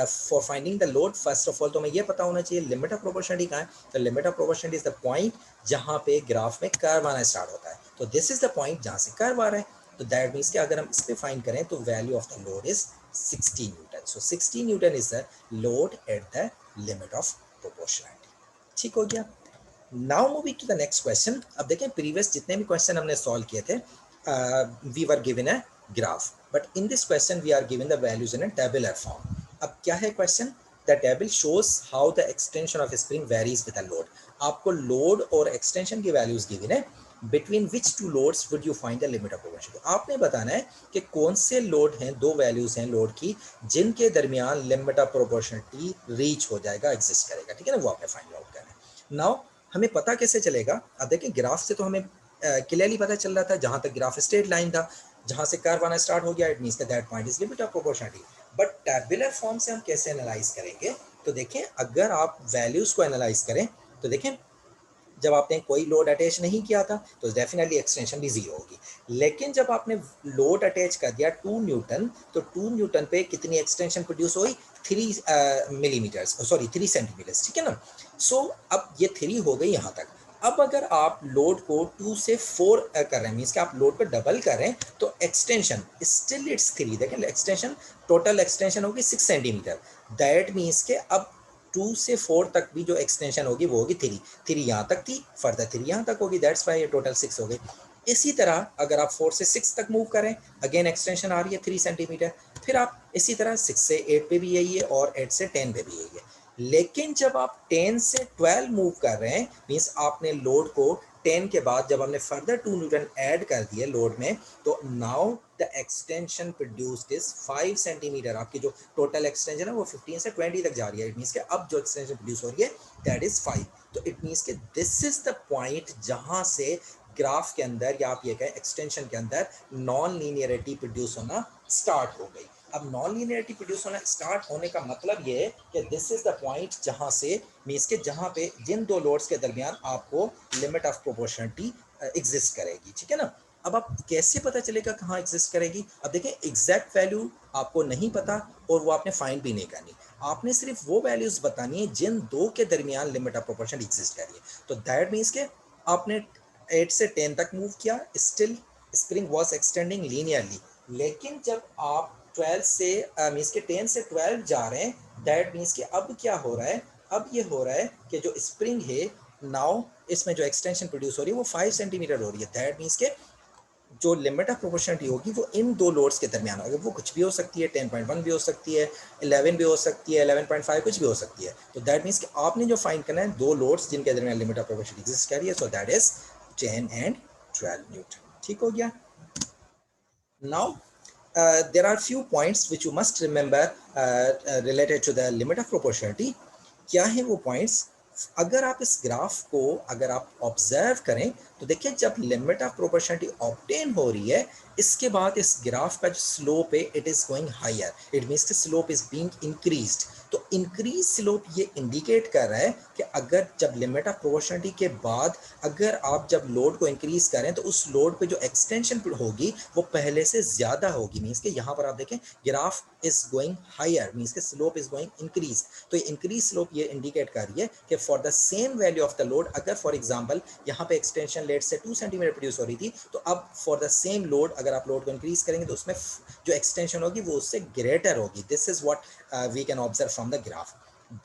for finding the load, first of all तो हमें ये पता होना चाहिए लिमिट ऑफ प्रोपोर्शनलिटी कहाँ है। तो limit of proportionality is the point जहाँ पे ग्राफ में कर्व आना स्टार्ट होता है। तो दिस इज द पॉइंट जहाँ से कर्व आ रहा है। तो दैट मीन्स कि अगर हम इस पे फाइंड करें तो value of the load is 60 newton. So 60 newton is the load at the limit of proportionality. ठीक हो गया। Now moving to the next question. अब देखें प्रीवियस जितने भी क्वेश्चन हमने सॉल्व किए थे, we were given a graph, but in this question we are given the values in a tabular form. अब क्या है question, the table shows how the extension of spring varies with the load. आपको load और extension की values given है, between which two loads would you find the limit of proportionality. आपने बताना है कि कौन से लोड हैं, दो वैल्यूज हैं लोड की जिनके दरमियान लिमिट ऑफ प्रोपोर्शनलिटी रीच हो जाएगा, एग्जिस्ट करेगा, ठीक है ना, वो आपने फाइंड आउट करना है। नाउ हमें पता कैसे चलेगा, अब देखिए ग्राफ से तो हमें क्लियरली पता चल रहा था, जहां तक ग्राफ स्ट्रेट लाइन था, जहां से कर्व आना स्टार्ट हो गया, it means that point is limit of proportionality. But tabular form से हम कैसे एनालाइज करेंगे, तो देखें अगर आप वैल्यूज को एनालाइज करें तो देखें जब आपने कोई लोड अटैच नहीं किया था तो डेफिनेटली एक्सटेंशन भी जीरो होगी, लेकिन जब आपने लोड अटैच कर दिया 2 न्यूटन, तो 2 न्यूटन पे कितनी एक्सटेंशन प्रोड्यूस हुई, 3 मिलीमीटर, सॉरी 3 सेंटीमीटर, ठीक है ना। सो अब ये 3 हो गई यहाँ तक। अब अगर आप लोड को 2 से 4 कर रहे हैं, मीन्स कि आप लोड पर डबल कर रहे हैं, तो एक्सटेंशन स्टिल इट्स 3, देखें एक्सटेंशन, टोटल एक्सटेंशन होगी 6 सेंटीमीटर। दैट मीन्स के अब 2 से 4 तक भी जो एक्सटेंशन होगी वो होगी 3 यहाँ तक थी, फर्दर 3 यहाँ तक होगी, दैट्स वाई ये टोटल 6 हो गई। इसी तरह अगर आप 4 से 6 तक मूव करें, अगेन एक्सटेंशन आ रही है 3 सेंटीमीटर, फिर आप इसी तरह 6 से 8 पे भी यही है और 8 से 10 पे भी यही है। लेकिन जब आप 10 से 12 मूव कर रहे हैं, मीन्स आपने लोड को 10 के बाद जब हमने फर्दर 2 न्यूटन ऐड कर दिए लोड में, तो now the extension produced is 5 centimetre. आपकी जो टोटल एक्सटेंशन है वो 15 से 20 तक जा रही है, इट मींस कि अब जो एक्सटेंशन प्रोड्यूस हो रही है दैट इज 5। तो इट मींस कि दिस इज द पॉइंट जहां से ग्राफ के अंदर, या आप ये कहें एक्सटेंशन के अंदर, नॉन लीनियरिटी प्रोड्यूस होना स्टार्ट हो गई। अब नॉन लीनियरिटी प्रोड्यूस होना स्टार्ट होने का मतलब ये है कि दिस इज द पॉइंट जहां से, मींस के जहां पे जिन दो लोड्स के दरमियान आपको लिमिट ऑफ प्रोपोर्शनलिटी एग्जिस्ट करेगी, ठीक है ना। अब आप कैसे पता चलेगा कहाँ एग्जिस्ट करेगी, अब देखें एग्जैक्ट वैल्यू आपको नहीं पता और वो आपने फाइंड भी नहीं करनी, आपने सिर्फ वो वैल्यूज बतानी है जिन दो के दरमियान लिमिट ऑफ प्रोपोर्शन एग्जिस्ट कर रही है। तो दैट मीन्स के आपने 8 से 10 तक मूव किया, still spring was extending linearly, लेकिन जब आप 12 से मीन्स के 10 से 12 जा रहे हैं, दैट मीन्स के अब क्या हो रहा है, अब ये हो रहा है कि जो स्प्रिंग है नाउ इसमें जो एक्सटेंशन प्रोड्यूस हो रही है वो 5 सेंटीमीटर हो रही है। दैट मीन्स के जो लिमिट ऑफ प्रोपोर्शनलिटी होगी वो इन दो लोड्स के दरमियान होगी, वो कुछ भी हो सकती है, 10.1 भी हो सकती है, 11 भी हो सकती है, 11.5 कुछ भी हो सकती है। तो दैट मीन्स कि आपने जो फाइंड करना है दो लोड्स जिनके दरमियान लिमिट ऑफ प्रोपोर्शनलिटी एग्जिस्ट कर रही है, so that is 10 and 12 Newton. ठीक हो गया। Now there are few points which you must remember related to the limit of proportionality. क्या है वो पॉइंट्स, अगर आप इस ग्राफ को अगर आप ऑब्जर्व करें तो देखिए जब लिमिट ऑफ प्रोपोर्शनलिटी ऑब्टेन हो रही है, इसके बाद इस ग्राफ का जो स्लोप है it is going higher, it means the slope is being increased. तो इंक्रीज स्लोप ये इंडिकेट कर रहा है कि अगर जब लिमिट ऑफ प्रोपोर्शनलिटी के बाद अगर आप जब लोड को इंक्रीज करें तो उस लोड पे जो एक्सटेंशन होगी वो पहले से ज्यादा होगी। मींस के यहाँ पर आप देखें graph is going higher, means के स्लोप इज गोइंग इंक्रीज। तो ये इंक्रीज स्लोप ये इंडिकेट कर रही है कि for the same value of the load, अगर फॉर एग्जांपल यहाँ पे एक्सटेंशन लेट से 2 सेंटीमीटर प्रोड्यूस हो रही थी, तो अब फॉर द सेम लोड अगर आप लोड को इंक्रीज करेंगे तो उसमें जो एक्सटेंशन होगी वो उससे ग्रेटर होगी। This is what we can observe from the graph.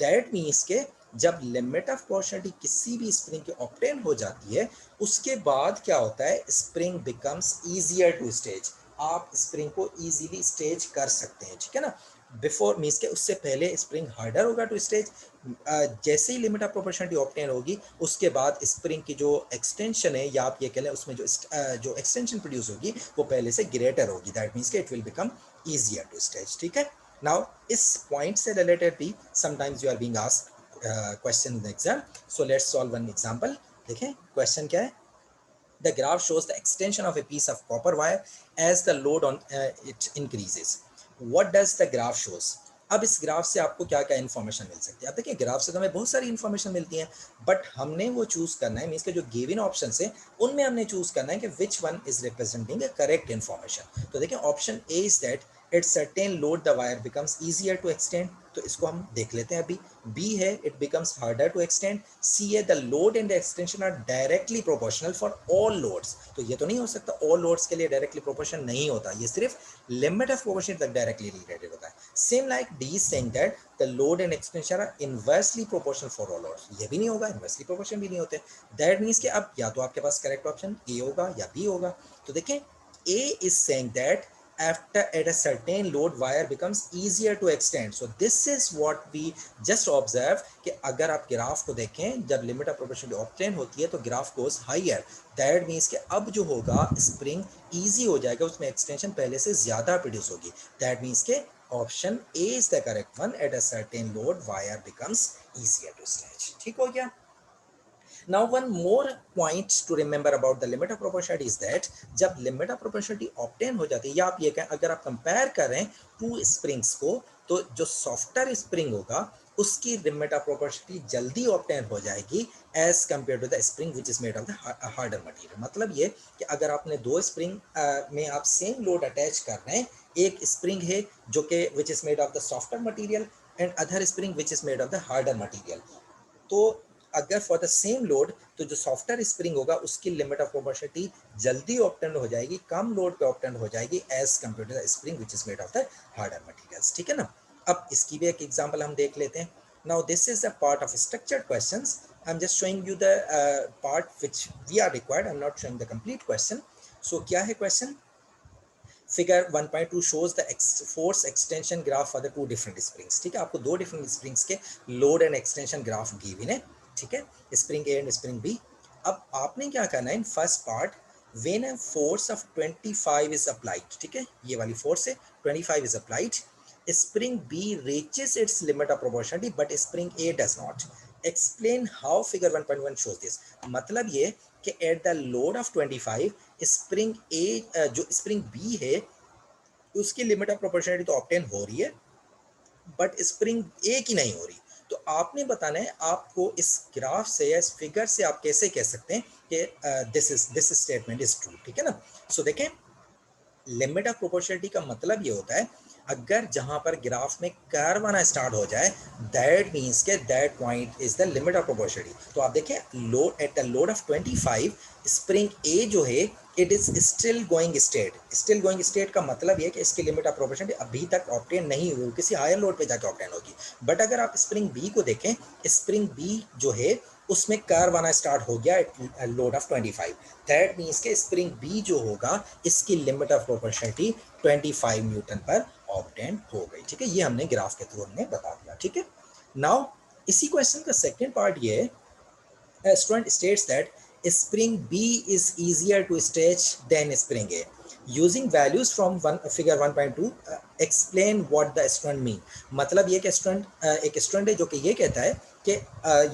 That means के जब लिमिट ऑफ प्रोपोर्शनलिटी किसी भी स्प्रिंग की ऑब्टेन हो जाती है, उसके बाद क्या होता है, spring becomes easier to stage. आप स्प्रिंग को इजीली स्टेज कर सकते हैं, ठीक है ना। बिफोर मीन्स के उससे पहले स्प्रिंग हार्डर होगा टू स्टेज। जैसे ही लिमिट ऑफ प्रोपोर्शनलिटी ऑब्टेन होगी उसके बाद स्प्रिंग की जो एक्सटेंशन है या आप ये कह लें उसमें जो एक्सटेंशन प्रोड्यूस होगी वो पहले से ग्रेटर होगी। दैट मीन्स के it will become easier to stage, ठीक है। नाउ इस पॉइंट से रिलेटेड भी sometimes you are being asked question in the exam, so let's solve one example. देखें क्वेश्चन क्या है। The graph shows the extension of a piece of copper wire as the load on it increases. What does the graph shows? अब इस graph से आपको क्या क्या information मिल सकती है। अब देखिए ग्राफ से तो हमें बहुत सारी इन्फॉर्मेशन मिलती है, बट हमने वो चूज करना है, मीन्स के जो गिवन ऑप्शन है उनमें हमने चूज करना है कि which one is representing a correct information. तो देखिए option A is that at certain load the wire becomes easier to extend, तो इसको हम देख लेते हैं अभी। बी है it becomes harder to extend. C है the load and extension are directly proportional for all loads, तो ये तो नहीं हो सकता, ऑल लोड्स के लिए डायरेक्टली प्रोपोर्शन नहीं होता, ये सिर्फ लिमिट ऑफ प्रोपोर्शन तक डायरेक्टली रिलेटेड होता है। Same like D is saying that the load and extension are inversely proportional for all loads, ये भी नहीं होगा, इनवर्सली प्रोपोर्शन भी नहीं होते। दैट मीन्स कि अब या तो आपके पास करेक्ट ऑप्शन ए होगा या बी होगा। तो देखें A is saying that after at a certain load wire becomes easier to extend. So this is what we just observe कि अगर आप ग्राफ को देखें जब लिमिट ऑफ प्रोपोर्शनलिटी ऑब्टेन होती है तो graph goes higher. That means कि अब जो होगा स्प्रिंग इजी हो जाएगा, उसमें एक्सटेंशन पहले से ज्यादा प्रोड्यूस होगी। दैट मीन्स के option A is the correct one, at a certain load wire becomes easier to stretch. ठीक हो गया। Now one more point to remember about the limit of proportionality is that जब limit of proportionality obtain हो जाती है, या आप ये कहें अगर आप कंपेयर करें टू स्प्रिंग्स को, तो जो सॉफ्टर स्प्रिंग होगा उसकी लिमिट ऑफ प्रोपोर्शनलिटी जल्दी ऑब्टेन हो जाएगी as compare to the spring which is made of the harder material. मतलब ये कि अगर आपने दो स्प्रिंग में आप सेम लोड अटैच कर रहे हैं, एक स्प्रिंग है जो कि विच is made of the softer material and other spring which is made of the harder material, तो अगर फॉर द सेम लोड तो जो सॉफ्टवेयर स्प्रिंग होगा उसकी लिमिट ऑफ प्रोपोर्शनलिटी जल्दी ऑब्टेन हो जाएगी, कम लोड पे ऑब्टेन हो जाएगी as compare to the spring which is made of the harder materials. ठीक है ना। अब इसकी भी एक एग्जांपल हम देख लेते हैं। Now this is the part of structured questions, I am just showing you the part which we are required, I am not showing the complete question. So क्या है question. Figure 1.2 shows the force extension graph for the two different springs। ठीक है, आपको दो different springs के load and extension graph given है। ठीक है, spring A and spring B। अब आपने क्या करना है in first part, when a force of 25 is applied, ठीक है, ये वाली फोर्स है 25 is applied, spring B reaches its limit of proportionality but spring A does not। Explain how figure 1.1 shows this। मतलब ये कि at the load of 25 spring A जो spring B है उसकी लिमिट ऑफ प्रोपोर्शनलिटी तो obtain हो रही है बट स्प्रिंग ए की नहीं हो रही। तो आपने बताना है आपको इस ग्राफ से या इस फिगर से आप कैसे कह सकते हैं कि दिस स्टेटमेंट इज ट्रू। ठीक है ना। सो देखें लिमिट ऑफ प्रोपोर्शनलिटी का मतलब ये होता है अगर जहां पर ग्राफ में कर्व आना स्टार्ट हो जाए दैट मींस के that point is the limit of proportionality. तो आप देखें load at the load of 25 spring A जो है it is still going straight. Still going straight का मतलब ये कि इसकी लिमिट ऑफ प्रोपोर्शनलिटी अभी तक ऑब्टेन नहीं हुई, किसी हायर लोड पे जाके ऑब्टेन होगी। बट अगर आप स्प्रिंग बी को देखें, स्प्रिंग बी जो है उसमें कर्व आना स्टार्ट हो गया at load of 25। That means के स्प्रिंग बी जो होगा इसकी लिमिट ऑफ प्रोपोर्शनलिटी 25 न्यूटन पर ऑब्टेन हो गई। ठीक है, ये हमने ग्राफ के थ्रू हमने बता दिया। ठीक है। नाउ इसी क्वेश्चन का सेकंड पार्ट ये है, student states that spring B is easier to stretch than spring A. Using values from figure 1.2 explain what the student mean। मतलब ये कि स्टूडेंट एक स्टूडेंट है जो कि ये कहता है कि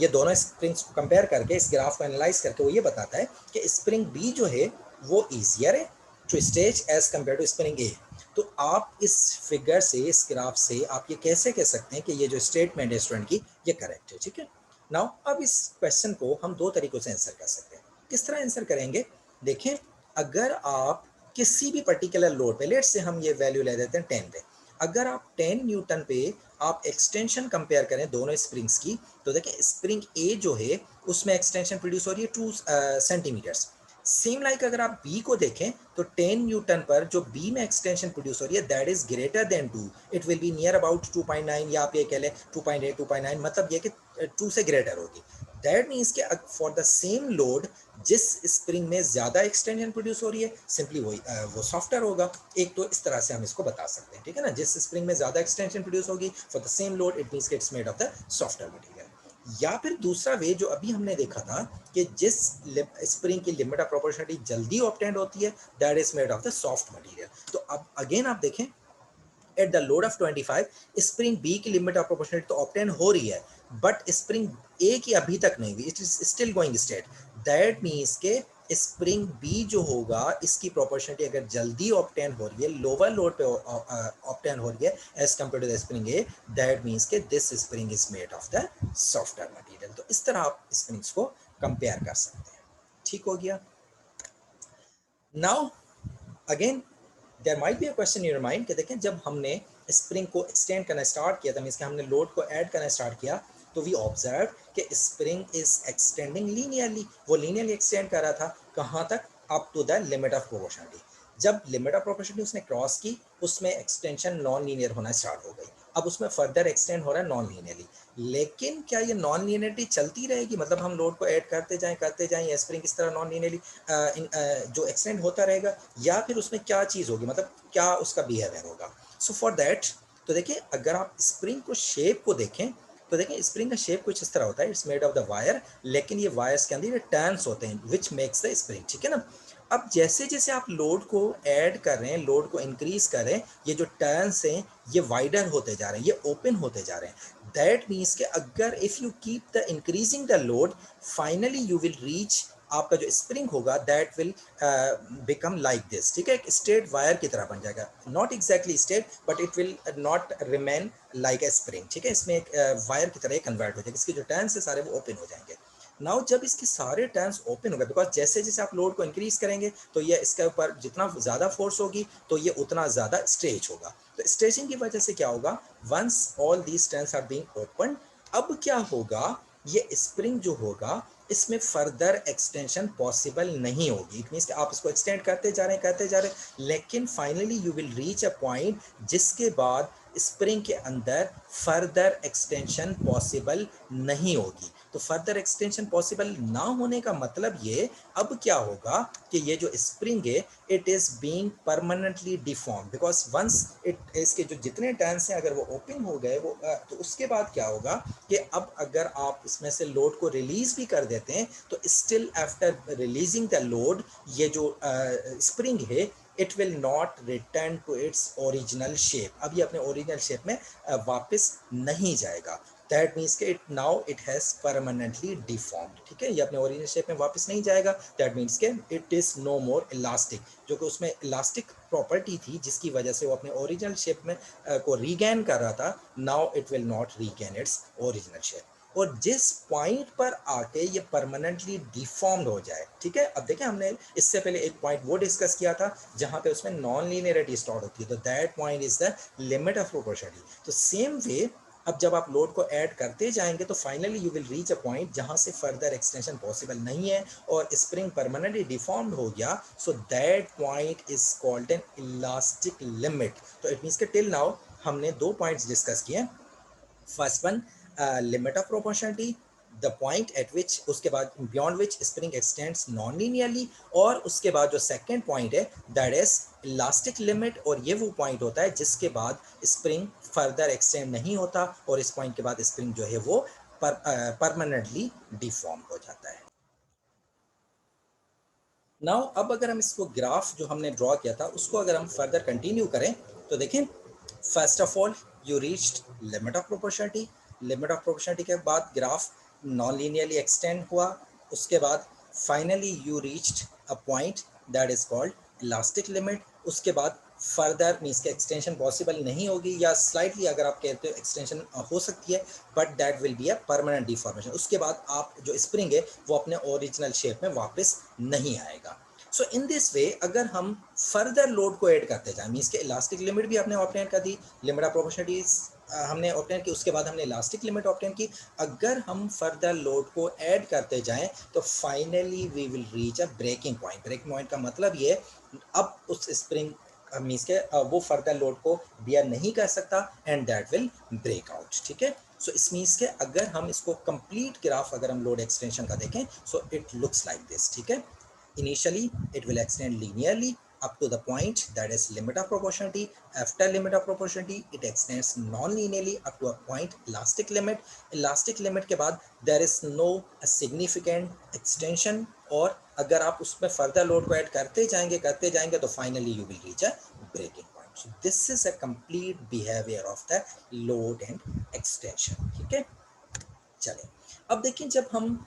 ये दोनों स्प्रिंग्स को कंपेयर करके इस ग्राफ को एनालाइज करके वो ये बताता है कि स्प्रिंग बी जो है वो ईजियर है to stretch as compare to spring A. तो आप इस फिगर से, इस ग्राफ से आप ये कैसे कह सकते हैं कि ये जो स्टेटमेंट है स्टूडेंट की ये करेक्ट है, ठीक है। नाउ अब इस क्वेश्चन को हम दो तरीकों से आंसर कर सकते हैं। किस तरह आंसर करेंगे, देखें, अगर आप किसी भी पर्टिकुलर लोड पे, लेट से हम ये वैल्यू ले देते हैं 10 पे, अगर आप 10 न्यूटन पे आप एक्सटेंशन कंपेयर करें दोनों स्प्रिंग्स की, तो देखें स्प्रिंग ए जो है उसमें एक्सटेंशन प्रोड्यूस हो रही है 2 सेंटीमीटर्स। सेम लाइक अगर आप बी को देखें तो 10 न्यूटन पर जो बी में एक्सटेंशन प्रोड्यूस हो रही है that is greater than 2, it will be near about 2.9 या आप ये कह लें 2.8 2.9, मतलब ये कि 2 से ग्रेटर होगी। दैट मीन्स कि फॉर द सेम लोड जिस स्प्रिंग में ज्यादा एक्सटेंशन प्रोड्यूस हो रही है सिंपली वही वो सॉफ्टवेयर होगा। एक तो इस तरह से हम इसको बता सकते हैं, ठीक है ना, जिस स्प्रिंग में ज्यादा एक्सटेंशन प्रोड्यूस होगी for the same load it means it's made of the software material. या फिर दूसरा वे जो अभी हमने देखा था कि जिस स्प्रिंग की लिमिट ऑफ प्रोपोर्शनलिटी जल्दी ऑब्टेन्ड होती है that is made of the soft material. तो अब अगेन आप देखें at the load of 25 spring B की लिमिट ऑफ प्रोपोर्शनलिटी तो ऑब्टेन हो रही है बट स्प्रिंग ए की अभी तक नहीं हुई, it is still going state. That means के स्प्रिंग बी जो होगा इसकी प्रोपोर्शनलिटी अगर जल्दी ऑब्टेन हो रही है, लोअर लोड पे ऑब्टेन हो रही है as compare to the spring A, that means के this spring is made of the software material. तो इस तरह आप स्प्रिंग्स को कंपेयर कर सकते हैं, ठीक हो गया। Now again there might be a question in your mind कि देखें जब हमने स्प्रिंग को एक्सटेंड करना स्टार्ट किया था, मींस कि हमने लोड को ऐड करना स्टार्ट किया, तो वी ऑब्जर्व कि स्प्रिंग इज एक्सटेंडिंग लीनियरली, वो लीनियरली एक्सटेंड कर रहा था कहाँ तक, up to the limit of proportionality. जब लिमिट ऑफ प्रोपोर्शनलिटी उसने क्रॉस की उसमें एक्सटेंशन नॉन लीनियर होना स्टार्ट हो गई, अब उसमें फर्दर एक्सटेंड हो रहा है नॉन लीनियरली। लेकिन क्या ये नॉन लीनियरिटी चलती रहेगी, मतलब हम लोड को ऐड करते जाएं या स्प्रिंग इस तरह नॉन लीनियरली जो एक्सटेंड होता रहेगा, या फिर उसमें क्या चीज़ होगी, मतलब क्या उसका बिहेवियर होगा। सो फॉर दैट, तो देखिए अगर आप स्प्रिंग को शेप को देखें तो देखें स्प्रिंग का शेप कुछ इस तरह होता है, it's made of the wire, लेकिन ये वायर्स के अंदर ये टर्न्स होते हैं विच मेक्स द स्प्रिंग, ठीक है ना। अब जैसे जैसे आप लोड को ऐड कर रहे हैं, लोड को इंक्रीज कर रहे हैं, ये जो टर्न्स हैं ये वाइडर होते जा रहे हैं, ये ओपन होते जा रहे हैं। दैट मीन्स कि अगर if you keep the increasing the load finally you will reach, आपका जो स्प्रिंग होगा that will become like this, ठीक है, एक स्ट्रेट वायर की तरह बन जाएगा, not exactly straight but it will not remain like a spring, ठीक है, इसमें एक वायर की तरह कन्वर्ट हो जाएगा, इसके जो टर्न्स है सारे वो ओपन हो जाएंगे। नाउ जब इसके सारे टर्न्स ओपन हो गए, बिकॉज जैसे जैसे आप लोड को इंक्रीज करेंगे तो ये इसके ऊपर जितना ज़्यादा फोर्स होगी तो ये उतना ज़्यादा स्ट्रेच होगा। तो स्ट्रेचिंग की वजह से क्या होगा, once all these turns are being open, अब क्या होगा, ये स्प्रिंग जो होगा इसमें फर्दर एक्सटेंशन पॉसिबल नहीं होगी। इट मीन्स कि आप इसको एक्सटेंड करते जा रहे हैं लेकिन finally you will reach a point जिसके बाद स्प्रिंग के अंदर फर्दर एक्सटेंशन पॉसिबल नहीं होगी। तो फर्दर एक्सटेंशन पॉसिबल ना होने का मतलब ये, अब क्या होगा कि ये जो स्प्रिंग है it is being permanently deform, because once it, इसके जो जितने टर्न्स हैं अगर वो ओपन हो गए वो तो उसके बाद क्या होगा कि अब अगर आप इसमें से लोड को रिलीज भी कर देते हैं तो still after releasing the load ये जो स्प्रिंग है it will not return to its original shape, अब ये अपने ओरिजिनल शेप में वापस नहीं जाएगा। दैट मीन्स के it now it has permanently deformed, ठीक है, ये अपने ओरिजिनल शेप में वापस नहीं जाएगा। दैट मीन्स के it is no more elastic, जो कि उसमें इलास्टिक प्रॉपर्टी थी जिसकी वजह से वो अपने ओरिजिनल शेप में को रीगेन कर रहा था, now it will not regain it's original shape. और जिस पॉइंट पर आके ये परमानेंटली डिफॉर्म्ड हो जाए, ठीक है, अब देखें हमने इससे पहले एक पॉइंट वो डिस्कस किया था जहां पे उसमें नॉन लीनियरिटी स्टार्ट होती है, तो that point is the limit of proportionality. तो सेम वे अब जब आप लोड को ऐड करते जाएंगे तो finally you will reach a point जहां से फर्दर एक्सटेंशन पॉसिबल नहीं है और स्प्रिंग परमानेंटली डिफॉर्म्ड हो गया, सो that point is called N elastic limit. तो इट मींस के टिल नाउ हमने दो पॉइंट्स डिस्कस किए, first one limit of proportionality, the point eight विच, उसके बाद beyond which spring x tends non linearly, और उसके बाद जो सेकंड पॉइंट है दैट इज इलास्टिक लिमिट, और ये वो पॉइंट होता है जिसके बाद स्प्रिंग फर्दर एक्सटेंड नहीं होता और इस पॉइंट के बाद स्प्रिंग जो है वो परमानेंटली डिफॉर्म हो जाता है। नाउ अब अगर हम इसको ग्राफ जो हमने ड्रॉ किया था उसको अगर हम फर्दर कंटिन्यू करें तो देखें, first of all you reached limit of proportionality, limit of proportionality के बाद ग्राफ नॉन लीनियरली एक्सटेंड हुआ, उसके बाद finally you reached a point that is called elastic limit. उसके बाद फर्दर मीन्स के एक्सटेंशन पॉसिबल नहीं होगी, या स्लाइटली अगर आप कहते हो एक्सटेंशन हो सकती है, but that will B a permanent deformation. उसके बाद आप जो स्प्रिंग है वो अपने ओरिजिनल शेप में वापस नहीं आएगा। सो इन दिस वे अगर हम फर्दर लोड को ऐड करते जाएं, मीन्स के इलास्टिक लिमिट भी आपने ऑब्टेन कर दी, लिमिट ऑफ प्रोपोर्शनलिटी हमने ऑब्टेन की, उसके बाद हमने इलास्टिक लिमिट ऑब्टेन की, अगर हम फर्दर लोड को ऐड करते जाएं तो finally we will reach a breaking point. Breaking point का मतलब ये, अब उस स्प्रिंग मीन्स के वो फर्दर लोड को बियर नहीं कर सकता and that will break out. ठीक है, सो इस मीन्स के अगर हम इसको कंप्लीट ग्राफ अगर हम लोड एक्सटेंशन का देखें, so it looks like this. ठीक है, initially it will extend linearly up to the point that is limit of proportionality. After limit of proportionality it extends non-linearly up to a point elastic limit. Elastic limit के बाद there is no significant extension, और अगर आप उसमें further load को add करते जाएंगे तो finally you will reach a breaking point. So this is a complete behavior of the load and extension. ठीक है, चले अब देखिए, जब हम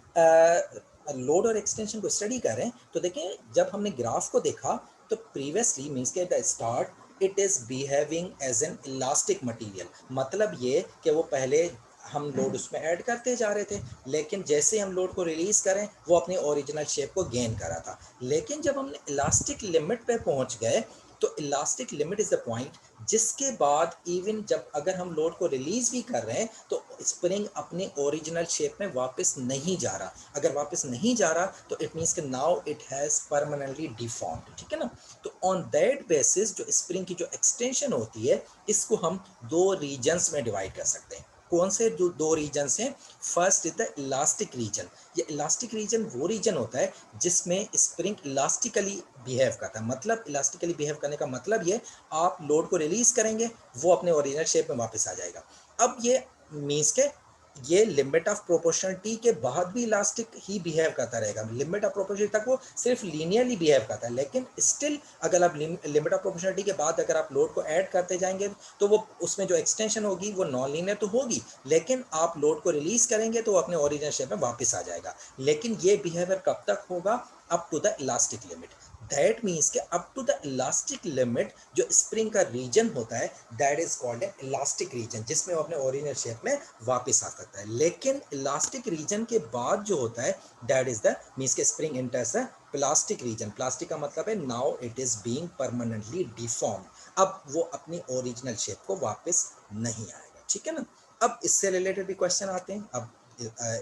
लोड और एक्सटेंशन को स्टडी कर रहे हैं तो देखिए जब हमने ग्राफ को देखा तो प्रीवियसली मीन्स के the start it is behaving as an elastic material. मतलब ये कि वो पहले हम लोड उसमें ऐड करते जा रहे थे, लेकिन जैसे हम लोड को रिलीज करें वो अपने ओरिजिनल शेप को गेन करा था। लेकिन जब हमने इलास्टिक लिमिट पे पहुंच गए तो elastic limit is the point जिसके बाद इवन जब अगर हम लोड को रिलीज भी कर रहे हैं तो स्प्रिंग अपने ओरिजिनल शेप में वापस नहीं जा रहा। अगर वापस नहीं जा रहा तो इट मीन्स कि now it has permanently deformed. ठीक है ना, तो ऑन दैट बेसिस जो स्प्रिंग की जो एक्सटेंशन होती है इसको हम दो रीजन्स में डिवाइड कर सकते हैं। कौन से जो दो रीजन हैं? First is the elastic region. ये इलास्टिक रीजन वो रीजन होता है जिसमें स्प्रिंग इलास्टिकली बिहेव करता है। मतलब इलास्टिकली बिहेव करने का मतलब ये, आप लोड को रिलीज करेंगे वो अपने ओरिजिनल शेप में वापस आ जाएगा। अब ये मीन्स के ये लिमिट ऑफ प्रोपोर्शनलिटी के बाद भी इलास्टिक ही बिहेव करता रहेगा। लिमिट ऑफ प्रोपोर्शनलिटी तक वो सिर्फ लीनियरली बिहेव करता है, लेकिन स्टिल अगर आप लिमिट ऑफ प्रोपोर्शनलिटी के बाद अगर आप लोड को ऐड करते जाएंगे तो वो उसमें जो एक्सटेंशन होगी वो नॉन लीनियर तो होगी, लेकिन आप लोड को रिलीज करेंगे तो वो अपने ओरिजिनल शेप में वापस आ जाएगा। लेकिन ये बिहेवियर कब तक होगा? Up to the elastic limit. That means के up to the elastic limit जो स्प्रिंग का रीजन होता है that is called a elastic region, जिसमें वो अपने ओरिजिनल शेप में वापस आ सकता है। लेकिन इलास्टिक रीजन के बाद जो होता है दैट इज द मीन्स के spring enters the plastic region. Plastic का मतलब है now it is being permanently deform. अब वो अपनी ओरिजिनल शेप को वापस नहीं आएगा। ठीक है ना, अब इससे रिलेटेड भी क्वेश्चन आते हैं। अब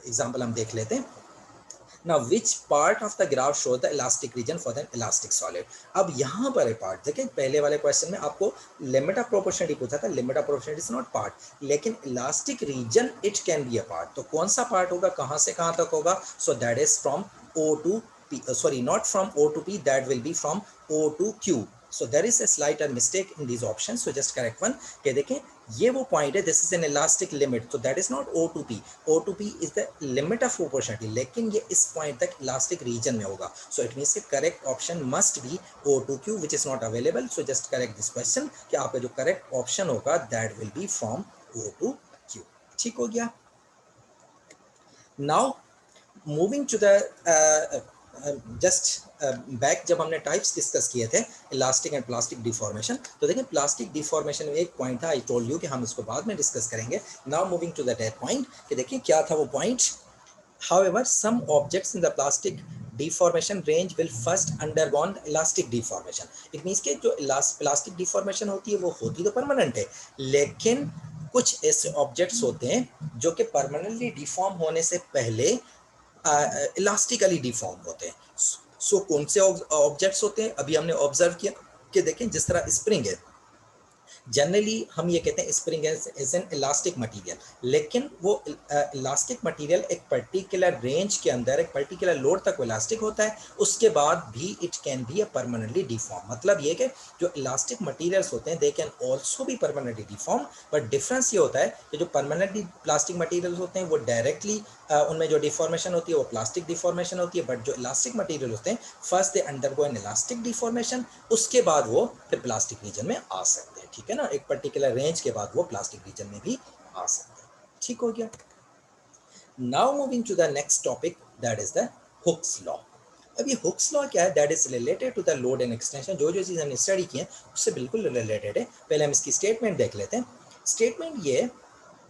एग्जाम्पल हम देख लेते हैं। Now which part of the graph shows the elastic region for the elastic solid? अब यहाँ पर पार्ट देखें, पहले वाले क्वेश्चन में आपको लिमिट ऑफ प्रोपोर्शनलिटी पूछा था, limit of proportionality is not part, लेकिन elastic region it can be a part. तो कौन सा पार्ट होगा, कहाँ से कहाँ तक होगा? So that is from O to P, sorry not from O to P, that will be from O to Q. So there is a slight mistake in these options, so just correct one। के देखें ये वो point है, this is N elastic limit, so that is not O to P. O to P is the limit of proportionality, लेकिन ये इस point तक elastic reason में होगा। so it means कि correct option must be O to Q, which is not available, so just correct this question कि आपका जो करेक्ट ऑप्शन होगा that will be from O to Q। ठीक हो गया। Now moving to the just back, जब हमने types discuss किए थे इलास्टिक एंड प्लास्टिक डिफॉर्मेशन, तो देखें प्लास्टिक डिफॉर्मेशन में एक पॉइंट था, आई टोल्ड यू कि हम इसको बाद में डिस्कस करेंगे। Now moving to the that point कि देखिए क्या था वो पॉइंट। However, some objects in the plastic deformation range will first undergone elastic deformation. It means कि जो plastic deformation होती है वो होती तो परमानेंट है, लेकिन कुछ ऐसे ऑब्जेक्ट्स होते हैं जो कि परमानेंटली डिफॉर्म होने से पहले इलास्टिकली डिफॉर्म होते हैं। सो कौन से ऑब्जेक्ट्स होते हैं? अभी हमने ऑब्जर्व किया कि देखें जिस तरह स्प्रिंग है, जनरली हम ये कहते हैं spring is an elastic material, लेकिन वो इलास्टिक मटेरियल एक पर्टिकुलर रेंज के अंदर एक पर्टिकुलर लोड तक इलास्टिक होता है, उसके बाद भी it can be a permanently deform. मतलब ये कि जो इलास्टिक मटेरियल्स होते हैं they can also be permanently deform, but difference ये होता है कि जो परमानेंटली प्लास्टिक मटेरियल्स होते हैं वो डायरेक्टली उनमें जो डिफॉर्मेशन होती है वो प्लास्टिक डिफॉर्मेशन होती है, बट जो इलास्टिक मटेरियल होते हैं first they undergo N elastic deformation, उसके बाद वो फिर प्लास्टिक रीजन में आ सकते हैं। ठीक है ना, एक पर्टिकुलर रेंज के बाद वो प्लास्टिक रीजन में भी आ सकते हैं। ठीक हो गया। Now moving to the next topic, that is the Hooke's law. अब ये हुक्स लॉ क्या है? That is related to the load and extension. जो जो चीज़ हमने स्टडी की है उससे बिल्कुल रिलेटेड है। पहले हम इसकी स्टेटमेंट देख लेते हैं। स्टेटमेंट ये,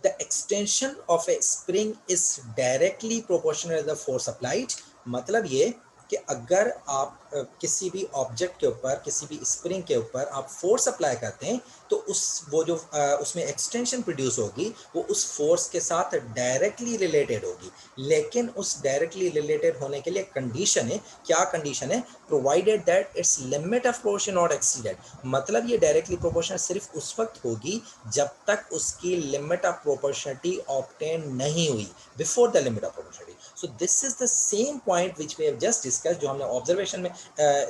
the extension of a spring is directly proportional to the force applied. मतलब ये कि अगर आप किसी भी ऑब्जेक्ट के ऊपर, किसी भी स्प्रिंग के ऊपर आप फोर्स अप्लाई करते हैं तो वो जो उसमें एक्सटेंशन प्रोड्यूस होगी वो उस फोर्स के साथ डायरेक्टली रिलेटेड होगी। लेकिन उस डायरेक्टली रिलेटेड होने के लिए कंडीशन है। क्या कंडीशन है? Provided that it's limit of proportion not exceeded. मतलब ये डायरेक्टली प्रोपोर्शनल सिर्फ उस वक्त होगी जब तक उसकी लिमिट ऑफ प्रोपोर्शनलिटी ऑब्टेन नहीं हुई, before the limit of proportionality. So this is the same point which we have just discuss, जो हमने ऑब्जर्वेशन में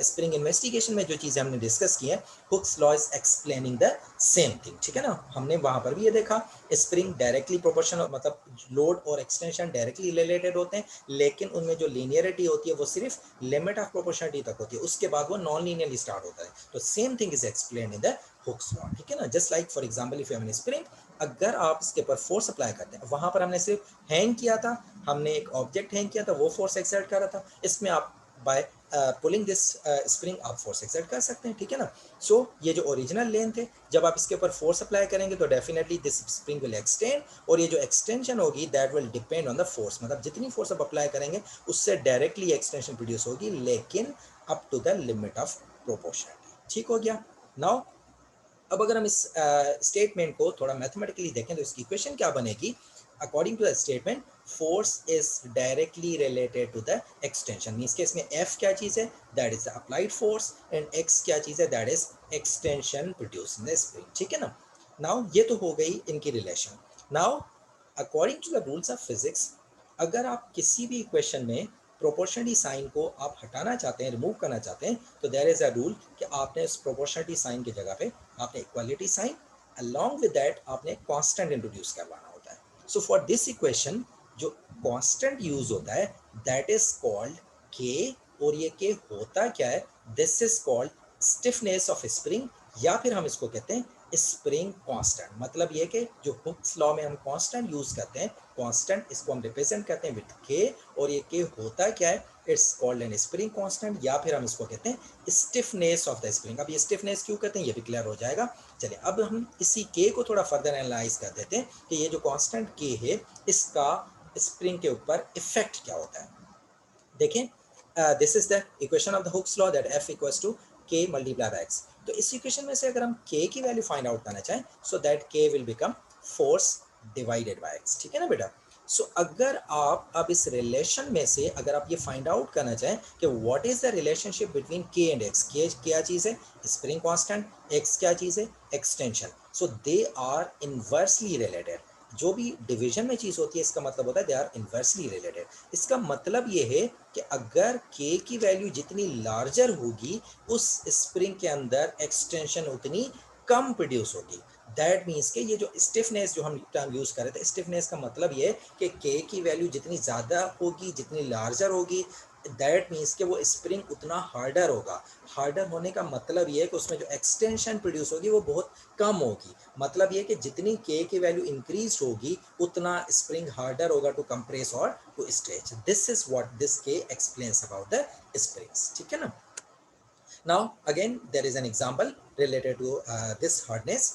स्प्रिंग इन्वेस्टिगेशन में जो चीज़ें हमने डिस्कस की है। Hooke's law is explaining the same thing, ठीक है ना। हमने वहां पर भी ये देखा, स्प्रिंग डायरेक्टली प्रोपोर्शनल, मतलब लोड और एक्सटेंशन डायरेक्टली रिलेटेड होते हैं, लेकिन उनमें जो लीनियरिटी होती है वो सिर्फ लिमिट ऑफ प्रोपोर्शनलिटी तक होती है, उसके बाद वो नॉन लीनियरली स्टार्ट होता है। तो same thing is explain in the Hooke's law, ठीक है ना। Just like for example, if you have an spring, अगर आप इसके ऊपर फोर्स अप्लाई करते हैं, वहां पर हमने सिर्फ हैंग किया था, हमने एक ऑब्जेक्ट हैंग किया था, वो फोर्स एक्सर्ट कर रहा था। इसमें आप बाय पुलिंग दिस स्प्रिंग आप फोर्स एक्सर्ट कर सकते हैं, ठीक है ना। सो ये जो ओरिजिनल लेंथ है, जब आप इसके ऊपर फोर्स अप्लाई करेंगे तो definitely this spring will extend, और ये जो एक्सटेंशन होगी that will depend on the force. मतलब जितनी फोर्स आप अप्लाई करेंगे उससे डायरेक्टली एक्सटेंशन प्रोड्यूस होगी, लेकिन up to the limit of proportionality. ठीक हो गया। नाउ अब अगर हम इस स्टेटमेंट को थोड़ा मैथमेटिकली देखें तो इसकी इक्वेशन क्या बनेगी? According to the statement, force is directly related to the extension. Means के इसमें F क्या चीज़ है? That is the applied force, and X क्या चीज़ है? That is extension produce in the spring, ठीक है ना। नाउ ये तो हो गई इनकी relation. Now according to the rules of physics, अगर आप किसी भी इक्वेशन में प्रोपोर्शनलिटी साइन को आप हटाना चाहते हैं, रिमूव करना चाहते हैं, तो देयर इज अ रूल कि आपने इस प्रोपोर्शनलिटी साइन की जगह पे आपने equality sign, along with that आपने कांस्टेंट इंट्रोड्यूस करवाना होता है। सो फॉर दिस इक्वेशन जो कांस्टेंट यूज होता है दैट इज कॉल्ड के, और ये के होता क्या है? This is called stiffness of spring, या फिर हम इसको कहते हैं स्प्रिंग कांस्टेंट। मतलब ये कि जो हुक्स लॉ में हम कांस्टेंट यूज करते हैं, कांस्टेंट इसको हम रिप्रेजेंट करते हैं विद के, और ये के होता क्या है? It's called an spring constant, या फिर हम इसको कहते हैं स्टिफनेस ऑफ द स्प्रिंग। अब ये स्टिफनेस क्यों कहते हैं ये भी क्लियर हो जाएगा। चलिए अब हम इसी के को थोड़ा फर्दर एनालाइज कर देते हैं कि ये जो कांस्टेंट के है इसका स्प्रिंग के ऊपर इफेक्ट क्या होता है। देखें, this is the equation of the Hooke's law, that F equals to K multiply by X. तो इस इक्वेशन में से अगर हम के की वैल्यू फाइंड आउट करना चाहें, सो दैट के will become force divided by x, ठीक है ना बेटा। सो अगर आप अब इस रिलेशन में से अगर आप ये फाइंड आउट करना चाहें कि what is the relationship between के एंड एक्स, के क्या चीज़ है? स्प्रिंग कांस्टेंट, एक्स क्या चीज़ है? Extension. So they are inversely related. जो भी डिवीजन में चीज़ होती है इसका मतलब होता है दे आर इनवर्सली रिलेटेड। इसका मतलब ये है कि अगर के की वैल्यू जितनी लार्जर होगी उस स्प्रिंग के अंदर एक्सटेंशन उतनी कम प्रोड्यूस होगी। दैट मीन्स के ये जो स्टिफनेस जो हम टर्म यूज कर रहे थे, स्टिफनेस का मतलब ये है कि के की वैल्यू जितनी ज़्यादा होगी, जितनी लार्जर होगी, दैट मीन्स कि वो स्प्रिंग उतना हार्डर होगा। हार्डर होने का मतलब ये है कि उसमें जो एक्सटेंशन प्रोड्यूस होगी वो बहुत कम होगी। मतलब ये कि जितनी के की वैल्यू इंक्रीज होगी उतना स्प्रिंग हार्डर होगा टू कंप्रेस और to stretch. This is what this K explains about the springs, ठीक है ना। Now again there is an example related to this hardness.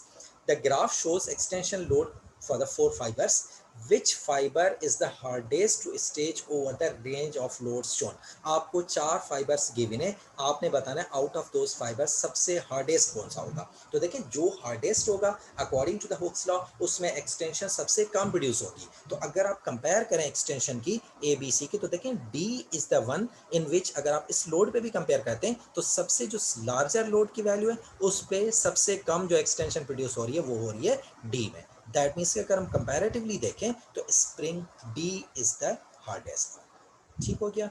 The graph shows extension load for the four fibers. Which fiber is the hardest to stretch over the range of loads shown? आपको चार fibres given है, आपने बताना है out of those fibres सबसे hardest कौन सा होगा। तो देखें जो हार्डेस्ट होगा according to the Hooke's law उसमें एक्सटेंशन सबसे कम प्रोड्यूस होगी। तो अगर आप कंपेयर करें एक्सटेंशन की ए बी सी की तो देखें D is the one in which, अगर आप इस लोड पे भी कंपेयर करते हैं तो सबसे जो लार्जर लोड की वैल्यू है उस पे सबसे कम जो एक्सटेंशन प्रोड्यूस हो रही है वो हो रही है डी में। दैट मीन्स अगर हम कंपैरेटिवली देखें तो spring D is the hardest. ठीक हो गया।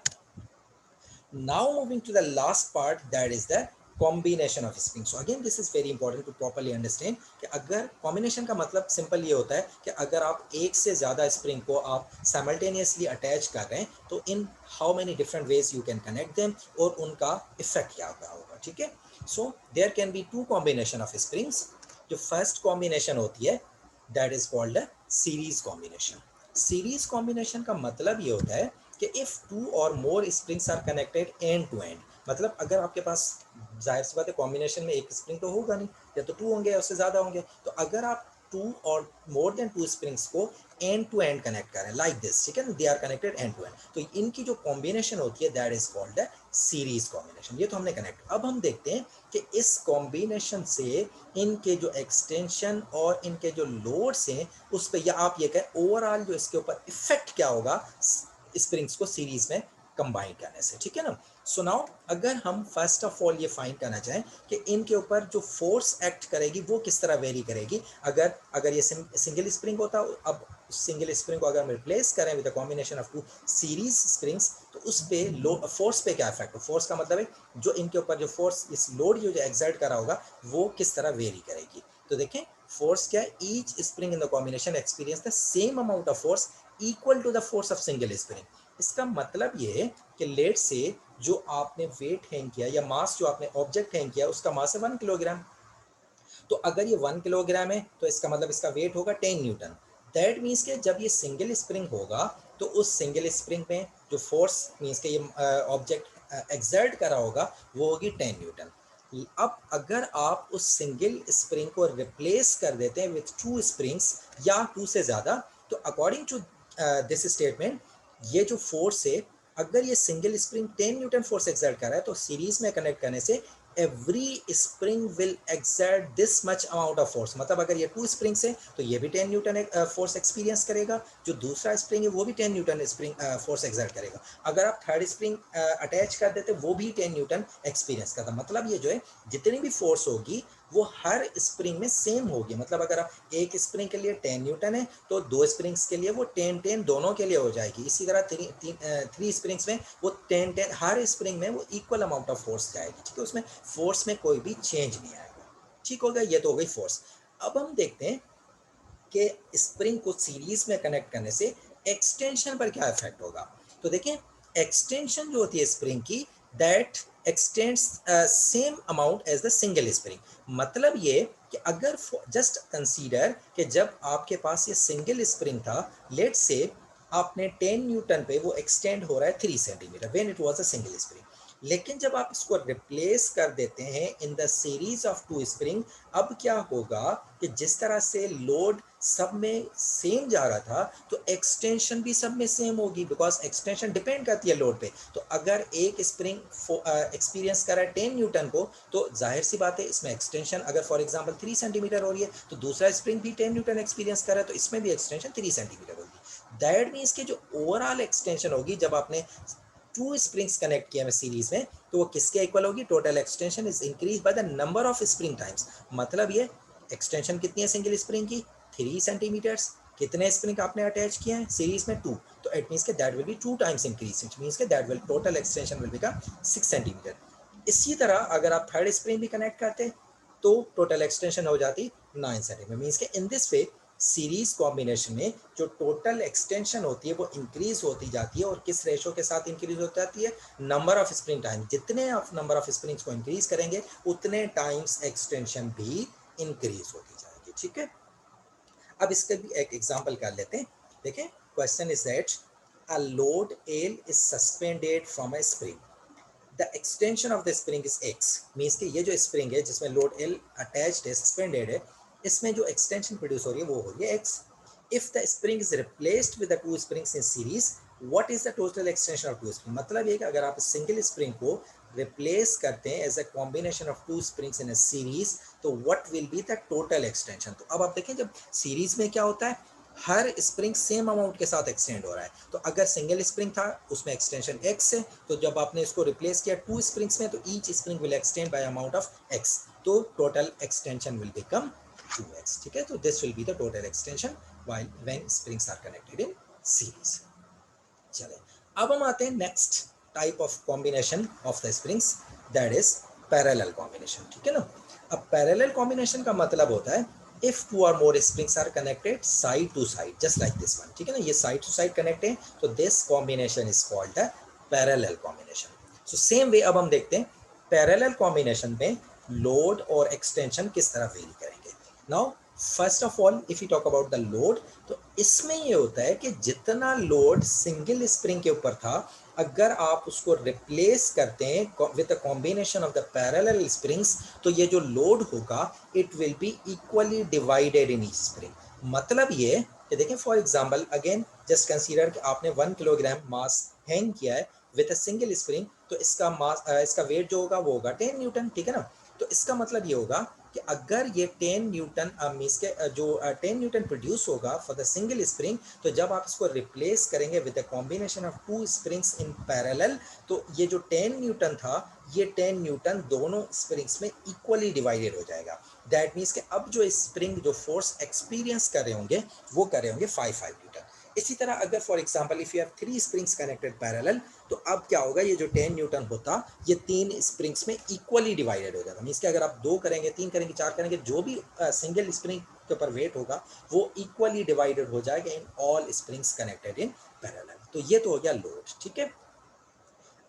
Now moving to the last part that is the combination of spring. So again this is very important to properly understand कि अगर कॉम्बिनेशन का मतलब सिंपल ये होता है कि अगर आप एक से ज़्यादा स्प्रिंग को आप साइमल्टेनियसली अटैच कर रहे हैं तो in how many different ways you can connect them और उनका इफेक्ट क्या होगा, ठीक है। So there can be two combination of springs. जो फर्स्ट कॉम्बिनेशन होती है that is called series combination. Series combination का मतलब ये होता है कि इफ टू और more springs are connected end to end, मतलब अगर आपके पास, जाहिर सी बात है कॉम्बिनेशन में एक स्प्रिंग तो होगा नहीं, या तो टू होंगे या उससे ज़्यादा होंगे, तो अगर आप टू और मोर देन टू स्प्रिंग्स को एंड टू एंड कनेक्ट करें लाइक दिस, ठीक है ना, they are connected end to end, तो इनकी जो कॉम्बिनेशन होती है that is called the series combination. ये तो हमने कनेक्ट। अब हम देखते हैं कि इस कॉम्बिनेशन से इनके जो एक्सटेंशन और इनके जो लोड्स हैं उस पर, या आप ये कहें ओवरऑल जो इसके ऊपर इफेक्ट क्या होगा स्प्रिंग्स को सीरीज में कंबाइन करने से, ठीक है ना। सो नाउ अगर हम फर्स्ट ऑफ ऑल ये फाइंड करना चाहें कि इनके ऊपर जो फोर्स एक्ट करेगी वो किस तरह वेरी करेगी, अगर ये सिंगल स्प्रिंग होता, अब सिंगल स्प्रिंग को अगर हम रिप्लेस करें with the combination of two series springs, तो उस पे फोर्स पे क्या इफेक्ट हो, फोर्स का मतलब है जो इनके ऊपर जो फोर्स, इस लोड जो एक्सर्ट करा होगा वो किस तरह वेरी करेगी। तो देखें फोर्स क्या है, each spring in the combination experience the same amount of force equal to the force of single spring. इसका मतलब ये है कि लेट से जो आपने वेट हैंग किया या मास जो आपने ऑब्जेक्ट हैंग किया उसका मास है 1 किलोग्राम, तो अगर ये 1 किलोग्राम है तो इसका मतलब इसका वेट होगा 10 न्यूटन। दैट मीन्स के जब ये सिंगल स्प्रिंग होगा तो उस सिंगल स्प्रिंग में जो फोर्स मीन्स के ये ऑब्जेक्ट एक्सर्ट करा होगा वो होगी 10 न्यूटन। अब अगर आप उस सिंगल स्प्रिंग को रिप्लेस कर देते हैं विथ टू स्प्रिंग्स या टू से ज़्यादा, तो अकॉर्डिंग टू दिस स्टेटमेंट ये जो फोर्स है, अगर ये single spring 10 Newton force exert कर रहा है तो सीरीज में कनेक्ट करने से every spring will exert this much amount of force, मतलब अगर ये टू स्प्रिंग्स है तो ये भी 10 न्यूटन फोर्स एक्सपीरियंस करेगा, जो दूसरा स्प्रिंग है वो भी 10 न्यूटन स्प्रिंग फोर्स एक्सर्ट करेगा, अगर आप थर्ड स्प्रिंग अटैच कर देते वो भी 10 न्यूटन एक्सपीरियंस करता। मतलब ये जो है जितनी भी फोर्स होगी वो हर स्प्रिंग में सेम होगी, मतलब अगर आप एक स्प्रिंग के लिए 10 न्यूटन है तो दो स्प्रिंग्स के लिए वो 10 दोनों के लिए हो जाएगी, इसी तरह थ्री स्प्रिंग्स में वो 10 हर स्प्रिंग में वो इक्वल अमाउंट ऑफ फोर्स जाएगी, ठीक है, उसमें फोर्स में कोई भी चेंज नहीं आएगा, ठीक हो गया, ये तो हो गई फोर्स। अब हम देखते हैं कि स्प्रिंग को सीरीज में कनेक्ट करने से एक्सटेंशन पर क्या इफेक्ट होगा। तो देखें एक्सटेंशन जो होती है स्प्रिंग की, that extends same amount as the single spring. मतलब ये कि अगर जस्ट कंसीडर कि जब आपके पास ये सिंगल स्प्रिंग था, लेट से आपने 10 न्यूटन पे वो एक्सटेंड हो रहा है 3 centimetre when it was a single spring, लेकिन जब आप इसको रिप्लेस कर देते हैं in the series of two spring, अब क्या होगा कि जिस तरह से लोड सब में सेम जा रहा था तो एक्सटेंशन भी सब में सेम होगी, बिकॉज एक्सटेंशन डिपेंड करती है लोड पे। तो अगर एक स्प्रिंग एक्सपीरियंस कर रहा है 10 न्यूटन को, तो जाहिर सी बात है इसमें एक्सटेंशन अगर फॉर एग्जांपल 3 सेंटीमीटर हो रही है तो दूसरा स्प्रिंग भी 10 न्यूटन एक्सपीरियंस कर रहा है तो इसमें भी एक्सटेंशन 3 सेंटीमीटर होगी। दैट मीन्स कि जो ओवरऑल एक्सटेंशन होगी जब आपने टू स्प्रिंग्स कनेक्ट किया है सीरीज में, तो वो किसके इक्वल होगी, total extension is increase by the number of spring times. मतलब ये एक्सटेंशन कितनी है सिंगल स्प्रिंग की, 3 सेंटीमीटर्स, कितने स्प्रिंग आपने अटैच किए हैं सीरीज में 2, तो इट मींस के that will be 2 times increase, it means के that will total extension will become 6 centimetre. इसी तरह अगर आप थर्ड स्प्रिंग भी कनेक्ट करते तो टोटल एक्सटेंशन हो जाती 9 सेंटीमीटर। मींस के in this way series combination में जो टोटल एक्सटेंशन होती है वो इंक्रीज होती जाती है, और किस रेशो के साथ इंक्रीज होती जाती है, नंबर ऑफ स्प्रिंग टाइम, जितने आप नंबर ऑफ स्प्रिंग्स को इंक्रीज करेंगे उतने टाइम्स एक्सटेंशन भी इंक्रीज होती जाएगी, ठीक है। अब इसका भी एक एग्जांपल कर लेते हैं। देखें question is that a load L is suspended from a spring, the extension of the spring is x. Means कि ये जो स्प्रिंग है जिसमें लोड एल अटैच्ड है, सस्पेंडेड है, इसमें जो एक्सटेंशन प्रोड्यूस हो रही है वो हो रही है X. If the spring is replaced with the two springs in series, what is the total extension of two spring. मतलब ये कि अगर आप सिंगल स्प्रिंग को रिप्लेस करते हैं as a combination of two springs in a series, तो what will be the total extension. तो अब आप देखें जब सीरीज में क्या होता है, हर स्प्रिंग सेम अमाउंट के साथ एक्सटेंड हो रहा है, तो अगर सिंगल स्प्रिंग था उसमें एक्सटेंशन एक्स है, तो जब आपने इसको रिप्लेस किया टू स्प्रिंग्स में तो each spring will extend by amount of x, तो total extension will become 2x, ठीक है। तो this will be the total extension while when springs are connected in series. चले अब हम आते हैं next type of combination of the springs, that is parallel combination, ठीक है ना। अब पैरेलल कॉम्बिनेशन का मतलब होता है इफ टू और more springs are connected side to side just like this one, ठीक है ना, ये साइड टू साइड कनेक्ट है तो this combination is called the parallel combination. So same way अब हम देखते हैं पैरेलल कॉम्बिनेशन में लोड और एक्सटेंशन किस तरह वेरी करेंगे। Now first of all if you talk about the load, तो इसमें ये होता है कि जितना लोड सिंगल स्प्रिंग के ऊपर था, अगर आप उसको रिप्लेस करते हैं with a combination of the parallel springs, तो ये जो लोड होगा it will be equally divided in each spring. मतलब ये कि देखें, for example again just consider कि आपने 1 किलोग्राम मास हैंग किया है विद अ सिंगल स्प्रिंग, तो इसका मास इसका वेट जो होगा वो होगा 10 न्यूटन, ठीक है ना। तो इसका मतलब ये होगा कि अगर ये 10 न्यूटन मींस के जो 10 न्यूटन प्रोड्यूस होगा फॉर द सिंगल स्प्रिंग, तो जब आप इसको रिप्लेस करेंगे with the combination of two springs in parallel, तो ये जो 10 न्यूटन था, ये 10 न्यूटन दोनों स्प्रिंग्स में इक्वली डिवाइडेड हो जाएगा। दैट मीन्स कि अब जो स्प्रिंग जो फोर्स एक्सपीरियंस कर रहे होंगे वो कर रहे होंगे 5 न्यूटन। इसी तरह अगर for example if you have 3 springs connected parallel, तो अब क्या होगा, ये जो 10 न्यूटन होता ये 3 स्प्रिंग्स में इक्वली डिवाइडेड हो जाता। मींस कि अगर आप 2 करेंगे, 3 करेंगे, 4 करेंगे, जो भी सिंगल स्प्रिंग के ऊपर वेट होगा वो इक्वली डिवाइडेड हो जाएगा in all springs connected in parallel. तो ये तो हो गया लोड, ठीक है।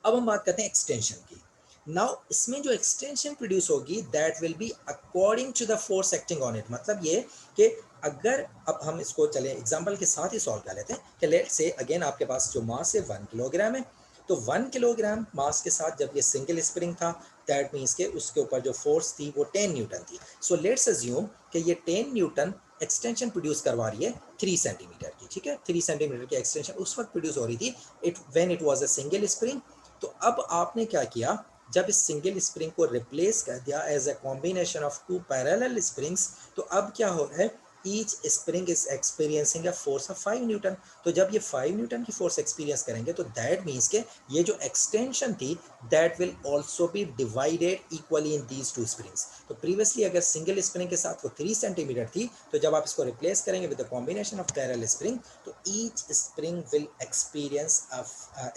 अब हम बात करते हैं एक्सटेंशन की। नाउ इसमें जो एक्सटेंशन प्रोड्यूस होगी that will be according to the force acting on it. मतलब ये कि अगर अब हम इसको चले एग्जांपल के साथ ही सॉल्व कर लेते हैं कि लेट्स से अगेन आपके पास जो मास है 1 किलोग्राम है, तो 1 किलोग्राम मास के साथ जब ये सिंगल स्प्रिंग था, दैट मीन्स के उसके ऊपर जो फोर्स थी वो 10 न्यूटन थी। सो लेट्स अज्यूम कि ये 10 न्यूटन एक्सटेंशन प्रोड्यूस करवा रही है 3 सेंटीमीटर की, ठीक है। 3 सेंटीमीटर की एक्सटेंशन उस वक्त प्रोड्यूस हो रही थी it when it was a single spring. तो अब आपने क्या किया, जब इस सिंगल स्प्रिंग को रिप्लेस कर दिया as a combination of two parallel springs, तो अब क्या हो रहा है, each spring is experiencing a force of 5 newton. तो जब ये 5 न्यूटन की फोर्स एक्सपीरियंस करेंगे, तो दैट मीन्स के ये जो एक्सटेंशन थी that will also be divided equally in these two springs. तो प्रीवियसली अगर सिंगल स्प्रिंग के साथ वो 3 सेंटीमीटर थी, तो जब आप इसको रिप्लेस करेंगे with the combination of parallel spring, तो each spring will experience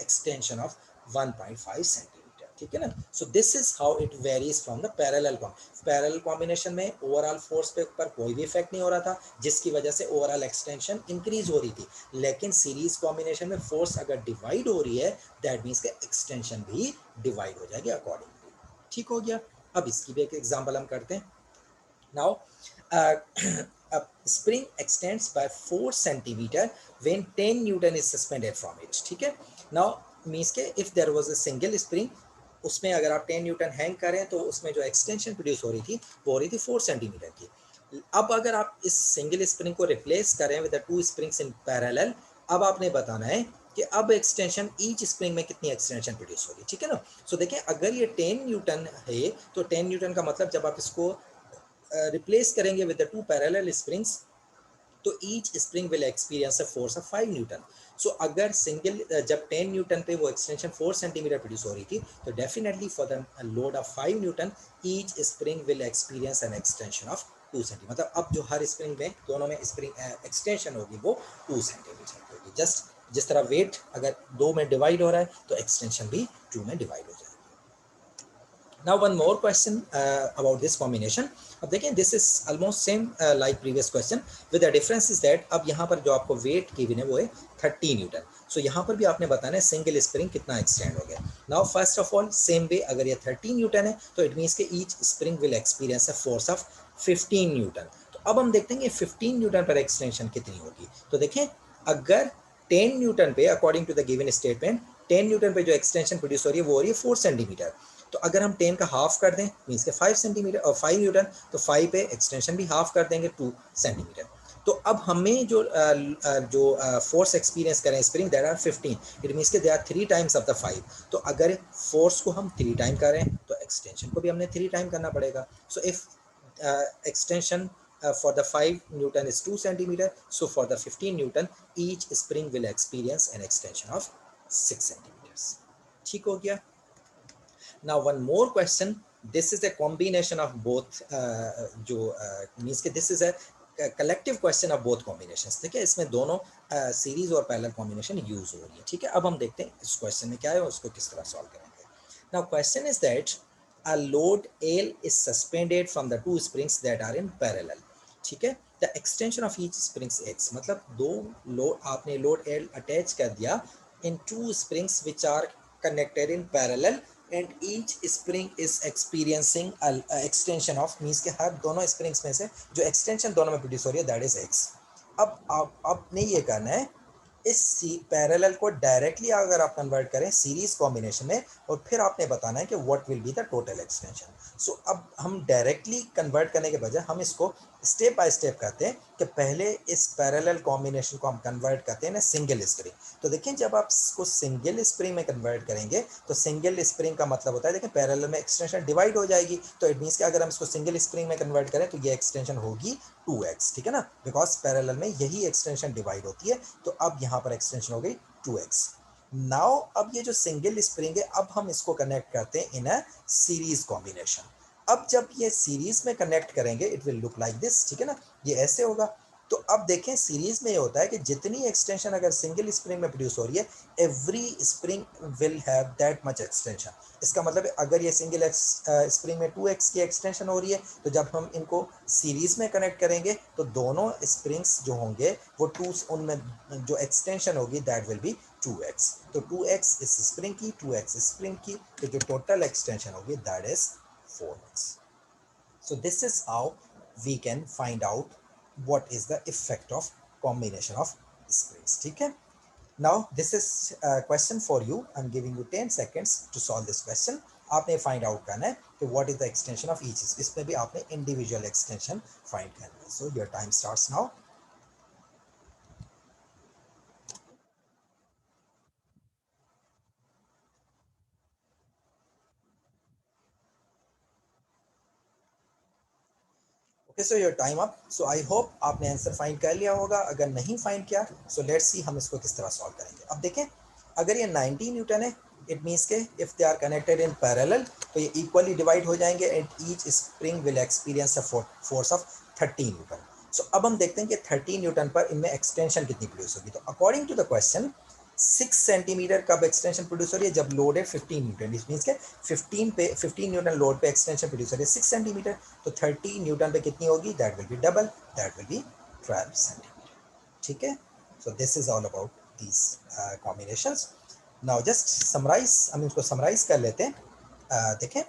extension of 1.5 centimetre, ठीक है ना। So this is how it varies from the parallel combination में ओवरऑल फोर्स पे ऊपर कोई भी इफेक्ट नहीं हो रहा था, जिसकी वजह से ओवरऑल एक्सटेंशन इंक्रीज हो रही थी। लेकिन सीरीज कॉम्बिनेशन में फोर्स अगर डिवाइड हो रही है, दैट मीन्स के एक्सटेंशन भी डिवाइड हो जाएगी अकॉर्डिंगली, ठीक हो गया। अब इसकी भी एक एग्जाम्पल हम करते हैं। Now a spring extends by 4 centimeter when 10 Newton is suspended from it, ठीक है। Now means के if there was a single spring, उसमें अगर आप 10 न्यूटन हैंग करें तो उसमें जो एक्सटेंशन प्रोड्यूस हो रही थी वो हो रही थी 4 सेंटीमीटर की। अब अगर आप इस सिंगल स्प्रिंग को रिप्लेस करें with the 2 springs in parallel, अब आपने बताना है कि अब एक्सटेंशन ईच स्प्रिंग में कितनी एक्सटेंशन प्रोड्यूस होगी, ठीक है ना। सो देखें, अगर ये 10 न्यूटन है, तो 10 न्यूटन का मतलब जब आप इसको रिप्लेस करेंगे विद द 2 पैरेलल स्प्रिंग्स, तो each spring will experience a force of 5 newton. So अगर सिंगल जब 10 न्यूटन पे वो एक्सटेंशन 4 सेंटीमीटर प्रोड्यूस हो रही थी, तो definitely for the load of 5 Newton each spring will experience an extension of 2 centimetre. मतलब अब जो हर स्प्रिंग में दोनों में स्प्रिंग एक्सटेंशन होगी वो 2 सेंटीमीटर होगी। जस्ट जिस तरह वेट अगर 2 में डिवाइड हो रहा है, तो एक्सटेंशन भी 2 में डिवाइड हो जाएगी। Now one more question about this combination. अब देखें, this is almost same like previous question with the difference is that अब यहाँ पर जो आपको weight given है वो है 30 न्यूटन। सो यहाँ पर भी आपने बताना है सिंगल स्प्रिंग कितना एक्सटेंड हो गया। Now first of all same way, अगर ये 30 न्यूटन है तो इट मीन्स के each spring will experience a force of 15 Newton. तो अब हम देखते हैं कि 15 न्यूटन पर एक्सटेंशन कितनी होगी। तो देखें, अगर 10 न्यूटन पे according to the given statement 10 newton पे जो एक्सटेंशन प्रोड्यूस हो रही है वो हो रही है 4 सेंटीमीटर। तो अगर हम 10 का हाफ कर दें मीन्स के 5 सेंटीमीटर और 5 न्यूटन, तो 5 पे एक्सटेंशन भी हाफ कर देंगे 2 सेंटीमीटर। तो अब हमें जो फोर्स एक्सपीरियंस करें spring that are 15, it means के they are 3 times of the 5। तो अगर फोर्स को हम 3 टाइम करें तो एक्सटेंशन को भी हमने 3 टाइम करना पड़ेगा। So if extension for the 5 Newton is 2 centimeter, so for the 15 Newton each spring will experience an extension of 6 centimeters, ठीक हो गया। Now one more question, this is a combination of both जो means कि this is a collective question of both combinations. ठीक है, इसमें दोनों series और पैरेलल कॉम्बिनेशन यूज हो रही है। ठीक है, अब हम देखते हैं इस क्वेश्चन में क्या है और उसको किस तरह सॉल्व करेंगे। Now question is that a load L is suspended from the two springs that are in parallel. ठीक है, the extension of each springs X, मतलब दो लोड आपने लोड L अटैच कर दिया in two springs which are connected in parallel and each spring is experiencing extension of, means के हर दोनों springs में से जो एक्सटेंशन दोनों में प्रोड्यूस हो रही है दैट इज एक्स। अब आपने ये करना है, इस पैरेलल को डायरेक्टली अगर आप कन्वर्ट करें सीरीज कॉम्बिनेशन में, और फिर आपने बताना है कि what will be the total extension. So अब हम डायरेक्टली कन्वर्ट करने के बजाय हम इसको स्टेप बाय स्टेप करते हैं कि पहले इस पैरेलल कॉम्बिनेशन को हम कन्वर्ट करते हैं ना सिंगल स्प्रिंग। तो देखिए जब आप इसको सिंगल स्प्रिंग में कन्वर्ट करेंगे तो सिंगल स्प्रिंग का मतलब होता है देखिए पैरेलल में एक्सटेंशन डिवाइड हो जाएगी, तो इट मीन्स कि अगर हम इसको सिंगल स्प्रिंग में कन्वर्ट करें तो ये एक्सटेंशन होगी 2x, ठीक है ना, बिकॉज पैरेलल में यही एक्सटेंशन डिवाइड होती है। तो अब यहाँ पर एक्सटेंशन हो गई 2x। नाउ अब ये जो सिंगल स्प्रिंग है अब हम इसको कनेक्ट करते हैं इन अ सीरीज कॉम्बिनेशन। अब जब ये सीरीज में कनेक्ट करेंगे it will look like this, ठीक है ना, ये ऐसे होगा। तो अब देखें सीरीज में ये होता है कि जितनी एक्सटेंशन अगर सिंगल स्प्रिंग में प्रोड्यूस हो रही है every spring will have that much extension. इसका मतलब अगर ये सिंगल स्प्रिंग में 2x की एक्सटेंशन हो रही है तो जब हम इनको सीरीज में कनेक्ट करेंगे तो दोनों स्प्रिंग्स जो होंगे वो टू, उनमें जो एक्सटेंशन होगी दैट विल बी 2x। तो 2x इस स्प्रिंग की, 2x स्प्रिंग की, तो जो टोटल एक्सटेंशन होगी that is 4x। So this is how we can find out what is the effect of combination of springs, ठीक है। Now this is a question for you. I'm giving you 10 seconds to solve this question. आपने find out करना है कि what is the extension of each, इसमें भी आपने individual extension find करना है। So your time starts now. Okay so your time up. So I hope आपने आंसर फाइंड कर लिया होगा, अगर नहीं फाइंड किया सो लेट्स सी हम इसको किस तरह सॉल्व करेंगे। अब देखें अगर ये 19 न्यूटन है इट मीन्स के if they are connected in parallel तो ये इक्वली डिवाइड हो जाएंगे and each spring will experience a force of 13 newton. So अब हम देखते हैं कि 13 न्यूटन पर इनमें एक्सटेंशन कितनी प्रोड्यूस होगी। तो according to the question 6 centimetre कब एक्सटेंशन प्रोड्यूस हो रही है, जब लोड है 15 न्यूटन, इट मीन्स के 15 न्यूटन लोड पे एक्सटेंशन प्रोड्यूस हो रही है 6 सेंटीमीटर। तो 30 न्यूटन पे कितनी होगी, that will be double, that will be 12 centimetre, ठीक है। So this is all about these combinations. Now just summarise, हम इसको समराइज कर लेते हैं। देखें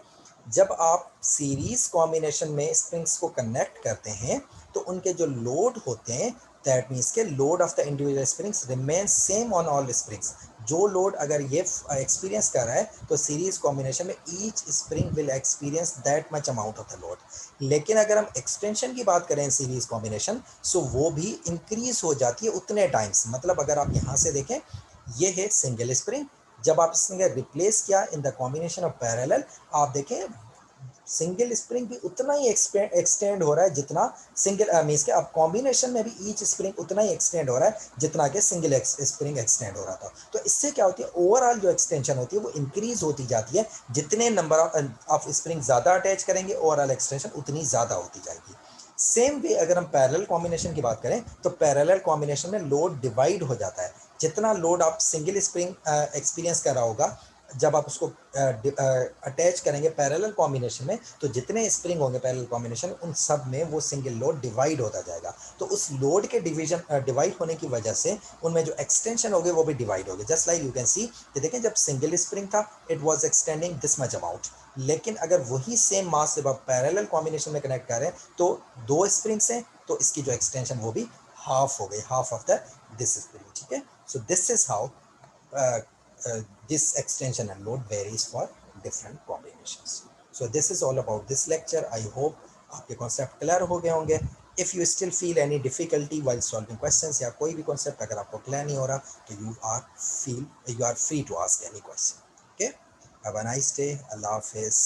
जब आप सीरीज कॉम्बिनेशन में स्प्रिंग्स को कनेक्ट करते हैं तो उनके जो लोड होते हैं दैट मीन्स के load of the individual springs remain same on all springs. जो लोड अगर ये एक्सपीरियंस कर रहा है तो सीरीज कॉम्बिनेशन में each spring will experience that much amount of the load. लेकिन अगर हम एक्सटेंशन की बात करें सीरीज कॉम्बिनेशन सो वो भी इंक्रीज हो जाती है उतने टाइम्स। मतलब अगर आप यहाँ से देखें ये है सिंगल स्प्रिंग, जब आप इसमें रिप्लेस किया इन द कॉम्बिनेशन ऑफ पैरेलल आप देखें सिंगल स्प्रिंग भी उतना ही एक्सटेंड हो रहा है जितना सिंगल मीन्स के अब कॉम्बिनेशन में भी ईच स्प्रिंग उतना ही एक्सटेंड हो रहा है जितना कि सिंगल स्प्रिंग एक्सटेंड हो रहा था। तो इससे क्या होती है ओवरऑल जो एक्सटेंशन होती है वो इंक्रीज होती जाती है, जितने नंबर ऑफ स्प्रिंग ज़्यादा अटैच करेंगे ओवरऑल एक्सटेंशन उतनी ज़्यादा होती जाएगी। सेम वे अगर हम पैरेलल कॉम्बिनेशन की बात करें तो पैरेलल कॉम्बिनेशन में लोड डिवाइड हो जाता है। जितना लोड आप सिंगल स्प्रिंग एक्सपीरियंस कर रहा होगा जब आप उसको अटैच करेंगे पैरेलल कॉम्बिनेशन में तो जितने स्प्रिंग होंगे पैरेलल कॉम्बिनेशन उन सब में वो सिंगल लोड डिवाइड होता जाएगा। तो उस लोड के डिवीजन डिवाइड होने की वजह से उनमें जो एक्सटेंशन होगी वो भी डिवाइड होगी। Just like you can see कि देखें जब सिंगल स्प्रिंग था it was extending this much amount, लेकिन अगर वही सेम मास जब आप पैरेलल कॉम्बिनेशन में कनेक्ट करें तो दो स्प्रिंग्स हैं तो इसकी जो एक्सटेंशन वो भी हाफ हो गई, half of the this spring, ठीक है। So this is how this extension and load varies for different combinations. So this is all about this lecture. I hope आपके concept clear हो गए होंगे। If you still feel any difficulty while solving questions या कोई भी concept अगर आपको clear नहीं हो रहा तो you are free to ask any question. Okay, have a nice day. Allah Hafiz.